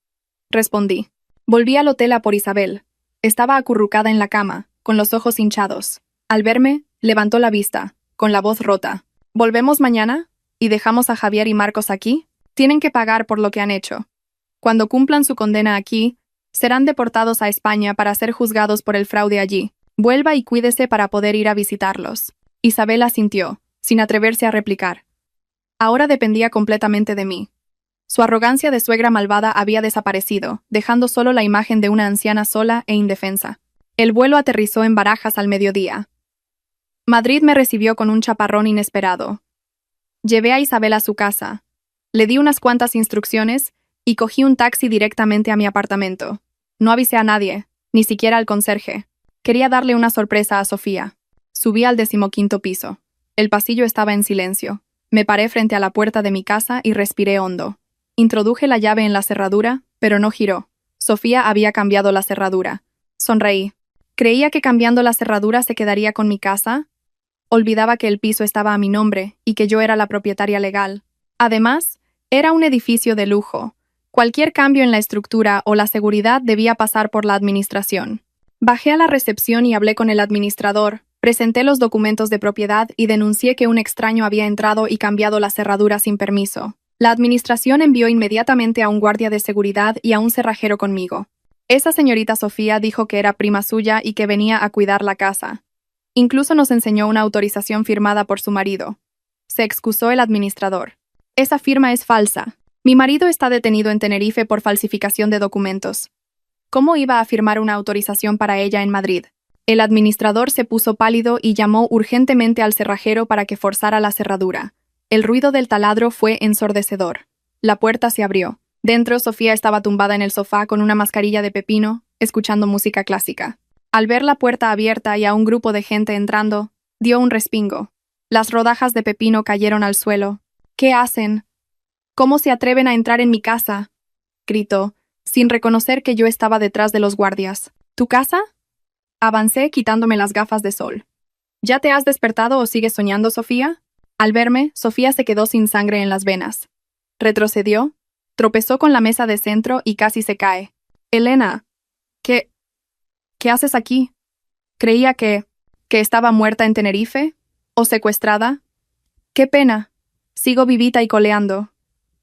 respondí. Volví al hotel a por Isabel. Estaba acurrucada en la cama, con los ojos hinchados. Al verme, levantó la vista, con la voz rota. «¿Volvemos mañana? ¿Y dejamos a Javier y Marcos aquí? Tienen que pagar por lo que han hecho. Cuando cumplan su condena aquí, Serán deportados a España para ser juzgados por el fraude allí. Vuelva y cuídese para poder ir a visitarlos. Isabel asintió, sin atreverse a replicar. Ahora dependía completamente de mí. Su arrogancia de suegra malvada había desaparecido, dejando solo la imagen de una anciana sola e indefensa. El vuelo aterrizó en Barajas al mediodía. Madrid me recibió con un chaparrón inesperado. Llevé a Isabel a su casa. Le di unas cuantas instrucciones y cogí un taxi directamente a mi apartamento. No avisé a nadie, ni siquiera al conserje. Quería darle una sorpresa a Sofía. Subí al 15º piso. El pasillo estaba en silencio. Me paré frente a la puerta de mi casa y respiré hondo. Introduje la llave en la cerradura, pero no giró. Sofía había cambiado la cerradura. Sonreí. ¿Creía que cambiando la cerradura se quedaría con mi casa? Olvidaba que el piso estaba a mi nombre y que yo era la propietaria legal. Además, era un edificio de lujo. Cualquier cambio en la estructura o la seguridad debía pasar por la administración. Bajé a la recepción y hablé con el administrador, presenté los documentos de propiedad y denuncié que un extraño había entrado y cambiado la cerradura sin permiso. La administración envió inmediatamente a un guardia de seguridad y a un cerrajero conmigo. Esa señorita Sofía dijo que era prima suya y que venía a cuidar la casa. Incluso nos enseñó una autorización firmada por su marido. Se excusó el administrador. Esa firma es falsa. Mi marido está detenido en Tenerife por falsificación de documentos. ¿Cómo iba a firmar una autorización para ella en Madrid? El administrador se puso pálido y llamó urgentemente al cerrajero para que forzara la cerradura. El ruido del taladro fue ensordecedor. La puerta se abrió. Dentro, Sofía estaba tumbada en el sofá con una mascarilla de pepino, escuchando música clásica. Al ver la puerta abierta y a un grupo de gente entrando, dio un respingo. Las rodajas de pepino cayeron al suelo. ¿Qué hacen? ¿Cómo se atreven a entrar en mi casa?, gritó, sin reconocer que yo estaba detrás de los guardias. ¿Tu casa? Avancé quitándome las gafas de sol. ¿Ya te has despertado o sigues soñando, Sofía? Al verme, Sofía se quedó sin sangre en las venas. Retrocedió, tropezó con la mesa de centro y casi se cae. Elena, ¿qué haces aquí? Creía que estaba muerta en Tenerife, o secuestrada. ¡Qué pena! Sigo vivita y coleando.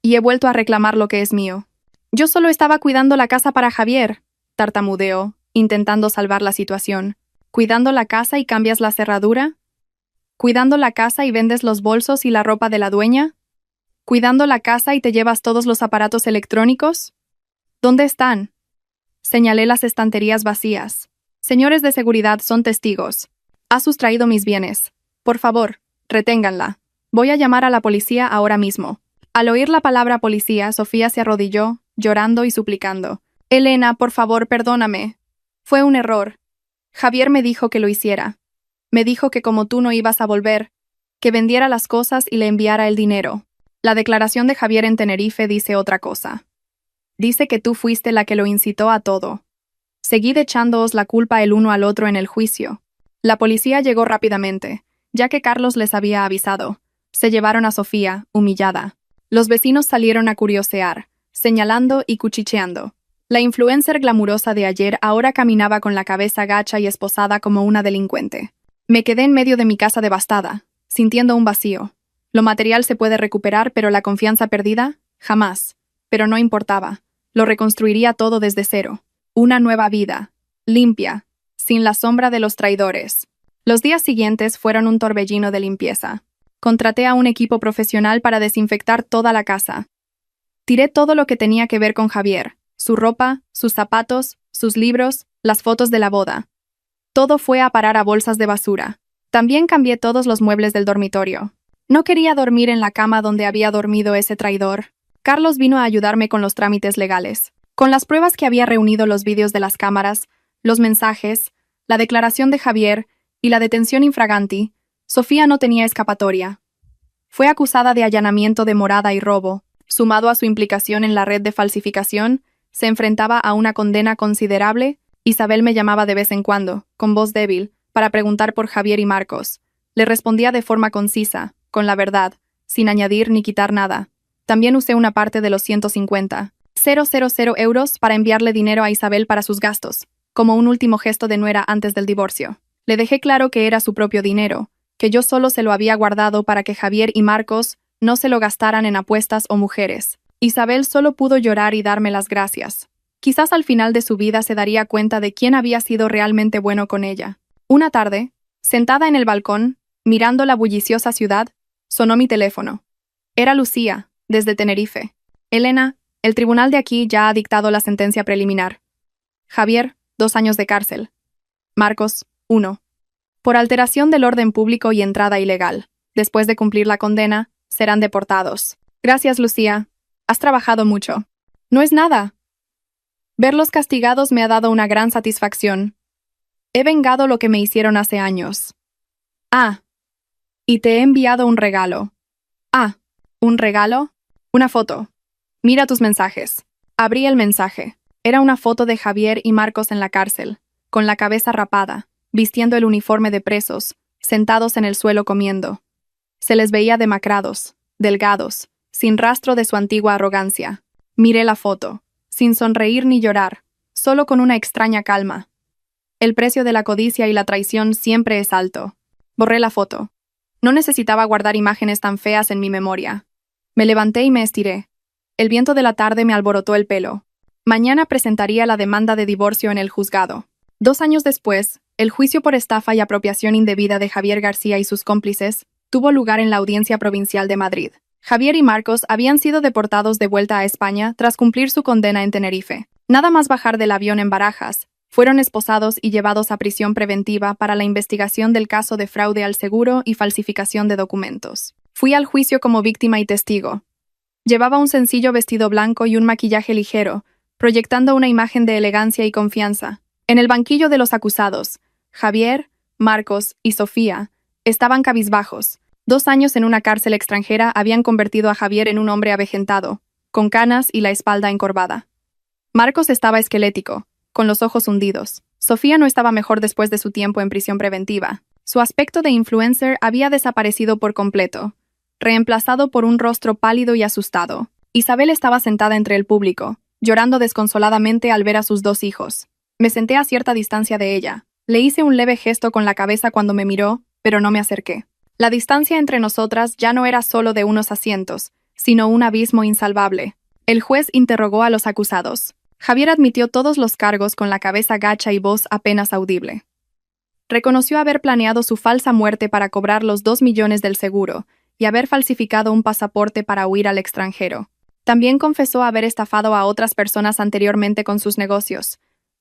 Y he vuelto a reclamar lo que es mío. Yo solo estaba cuidando la casa para Javier, tartamudeó, intentando salvar la situación. ¿Cuidando la casa y cambias la cerradura? ¿Cuidando la casa y vendes los bolsos y la ropa de la dueña? ¿Cuidando la casa y te llevas todos los aparatos electrónicos? ¿Dónde están? Señalé las estanterías vacías. Señores de seguridad son testigos. Ha sustraído mis bienes. Por favor, reténganla. Voy a llamar a la policía ahora mismo. Al oír la palabra policía, Sofía se arrodilló, llorando y suplicando. Elena, por favor, perdóname. Fue un error. Javier me dijo que lo hiciera. Me dijo que como tú no ibas a volver, que vendiera las cosas y le enviara el dinero. La declaración de Javier en Tenerife dice otra cosa. Dice que tú fuiste la que lo incitó a todo. Seguid echándoos la culpa el uno al otro en el juicio. La policía llegó rápidamente, ya que Carlos les había avisado. Se llevaron a Sofía, humillada. Los vecinos salieron a curiosear, señalando y cuchicheando. La influencer glamurosa de ayer ahora caminaba con la cabeza gacha y esposada como una delincuente. Me quedé en medio de mi casa devastada, sintiendo un vacío. Lo material se puede recuperar, pero la confianza perdida, jamás. Pero no importaba. Lo reconstruiría todo desde cero. Una nueva vida, limpia, sin la sombra de los traidores. Los días siguientes fueron un torbellino de limpieza. Contraté a un equipo profesional para desinfectar toda la casa. Tiré todo lo que tenía que ver con Javier, su ropa, sus zapatos, sus libros, las fotos de la boda. Todo fue a parar a bolsas de basura. También cambié todos los muebles del dormitorio. No quería dormir en la cama donde había dormido ese traidor. Carlos vino a ayudarme con los trámites legales. Con las pruebas que había reunido los vídeos de las cámaras, los mensajes, la declaración de Javier y la detención infraganti, Sofía no tenía escapatoria. Fue acusada de allanamiento de morada y robo. Sumado a su implicación en la red de falsificación, se enfrentaba a una condena considerable. Isabel me llamaba de vez en cuando, con voz débil, para preguntar por Javier y Marcos. Le respondía de forma concisa, con la verdad, sin añadir ni quitar nada. También usé una parte de los 150,000 euros para enviarle dinero a Isabel para sus gastos, como un último gesto de nuera antes del divorcio. Le dejé claro que era su propio dinero, que yo solo se lo había guardado para que Javier y Marcos no se lo gastaran en apuestas o mujeres. Isabel solo pudo llorar y darme las gracias. Quizás al final de su vida se daría cuenta de quién había sido realmente bueno con ella. Una tarde, sentada en el balcón, mirando la bulliciosa ciudad, sonó mi teléfono. Era Lucía, desde Tenerife. Elena, el tribunal de aquí ya ha dictado la sentencia preliminar. Javier, 2 años de cárcel. Marcos, 1. Por alteración del orden público y entrada ilegal. Después de cumplir la condena, serán deportados. Gracias, Lucía. Has trabajado mucho. No es nada. Verlos castigados me ha dado una gran satisfacción. He vengado lo que me hicieron hace años. Ah. Y te he enviado un regalo. Ah. ¿Un regalo? Una foto. Mira tus mensajes. Abrí el mensaje. Era una foto de Javier y Marcos en la cárcel, con la cabeza rapada, vistiendo el uniforme de presos, sentados en el suelo comiendo. Se les veía demacrados, delgados, sin rastro de su antigua arrogancia. Miré la foto, sin sonreír ni llorar, solo con una extraña calma. El precio de la codicia y la traición siempre es alto. Borré la foto. No necesitaba guardar imágenes tan feas en mi memoria. Me levanté y me estiré. El viento de la tarde me alborotó el pelo. Mañana presentaría la demanda de divorcio en el juzgado. 2 años después, el juicio por estafa y apropiación indebida de Javier García y sus cómplices tuvo lugar en la Audiencia Provincial de Madrid. Javier y Marcos habían sido deportados de vuelta a España tras cumplir su condena en Tenerife. Nada más bajar del avión en Barajas, fueron esposados y llevados a prisión preventiva para la investigación del caso de fraude al seguro y falsificación de documentos. Fui al juicio como víctima y testigo. Llevaba un sencillo vestido blanco y un maquillaje ligero, proyectando una imagen de elegancia y confianza. En el banquillo de los acusados, Javier, Marcos y Sofía estaban cabizbajos. 2 años en una cárcel extranjera habían convertido a Javier en un hombre avejentado, con canas y la espalda encorvada. Marcos estaba esquelético, con los ojos hundidos. Sofía no estaba mejor después de su tiempo en prisión preventiva. Su aspecto de influencer había desaparecido por completo, reemplazado por un rostro pálido y asustado. Isabel estaba sentada entre el público, llorando desconsoladamente al ver a sus 2 hijos. Me senté a cierta distancia de ella. Le hice un leve gesto con la cabeza cuando me miró, pero no me acerqué. La distancia entre nosotras ya no era solo de unos asientos, sino un abismo insalvable. El juez interrogó a los acusados. Javier admitió todos los cargos con la cabeza gacha y voz apenas audible. Reconoció haber planeado su falsa muerte para cobrar los 2 millones del seguro y haber falsificado un pasaporte para huir al extranjero. También confesó haber estafado a otras personas anteriormente con sus negocios.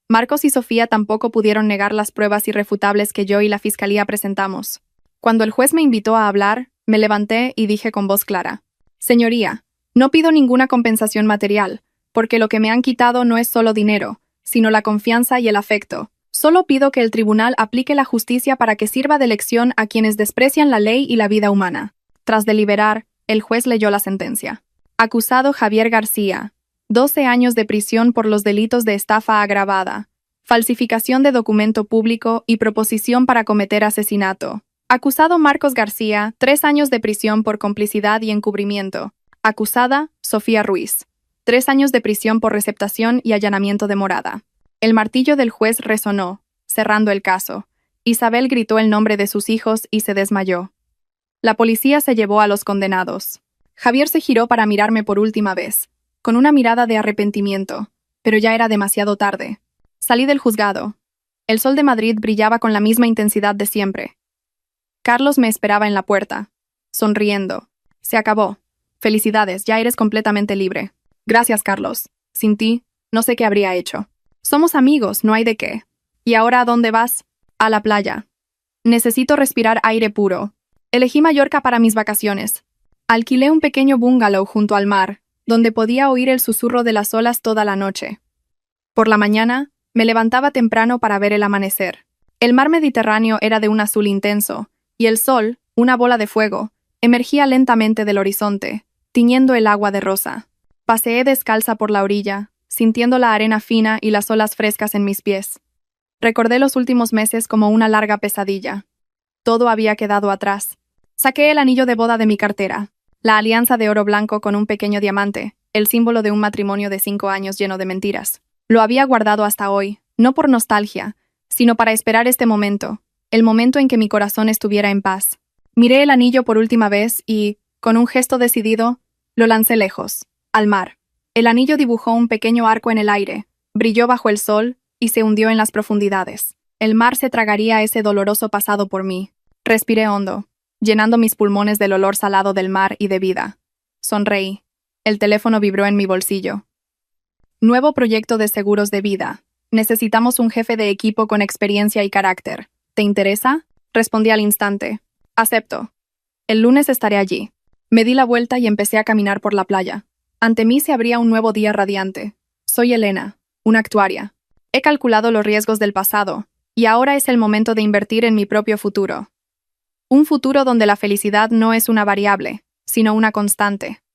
Marcos y Sofía tampoco pudieron negar las pruebas irrefutables que yo y la fiscalía presentamos. Cuando el juez me invitó a hablar, me levanté y dije con voz clara: «Señoría, no pido ninguna compensación material, porque lo que me han quitado no es solo dinero, sino la confianza y el afecto. Solo pido que el tribunal aplique la justicia para que sirva de lección a quienes desprecian la ley y la vida humana». Tras deliberar, el juez leyó la sentencia. Acusado Javier García, 12 años de prisión por los delitos de estafa agravada, falsificación de documento público y proposición para cometer asesinato. Acusado Marcos García, 3 años de prisión por complicidad y encubrimiento. Acusada Sofía Ruiz, 3 años de prisión por receptación y allanamiento de morada. El martillo del juez resonó, cerrando el caso. Isabel gritó el nombre de sus hijos y se desmayó. La policía se llevó a los condenados. Javier se giró para mirarme por última vez, con una mirada de arrepentimiento, pero ya era demasiado tarde. Salí del juzgado. El sol de Madrid brillaba con la misma intensidad de siempre. Carlos me esperaba en la puerta, sonriendo. Se acabó. Felicidades, ya eres completamente libre. Gracias, Carlos. Sin ti, no sé qué habría hecho. Somos amigos, no hay de qué. ¿Y ahora a dónde vas? A la playa. Necesito respirar aire puro. Elegí Mallorca para mis vacaciones. Alquilé un pequeño bungalow junto al mar, donde podía oír el susurro de las olas toda la noche. Por la mañana, me levantaba temprano para ver el amanecer. El mar Mediterráneo era de un azul intenso, y el sol, una bola de fuego, emergía lentamente del horizonte, tiñendo el agua de rosa. Paseé descalza por la orilla, sintiendo la arena fina y las olas frescas en mis pies. Recordé los últimos meses como una larga pesadilla. Todo había quedado atrás. Saqué el anillo de boda de mi cartera, la alianza de oro blanco con un pequeño diamante, el símbolo de un matrimonio de 5 años lleno de mentiras. Lo había guardado hasta hoy, no por nostalgia, sino para esperar este momento, el momento en que mi corazón estuviera en paz. Miré el anillo por última vez y, con un gesto decidido, lo lancé lejos, al mar. El anillo dibujó un pequeño arco en el aire, Brilló bajo el sol y se hundió en las profundidades. El mar se tragaría ese doloroso pasado por mí. Respiré hondo, llenando mis pulmones del olor salado del mar y de vida. Sonreí. El teléfono vibró en mi bolsillo. Nuevo proyecto de seguros de vida. Necesitamos un jefe de equipo con experiencia y carácter. ¿Te interesa? Respondí al instante. Acepto. El lunes estaré allí. Me di la vuelta y empecé a caminar por la playa. Ante mí se abría un nuevo día radiante. Soy Elena, una actuaria. He calculado los riesgos del pasado, y ahora es el momento de invertir en mi propio futuro. Un futuro donde la felicidad no es una variable, sino una constante.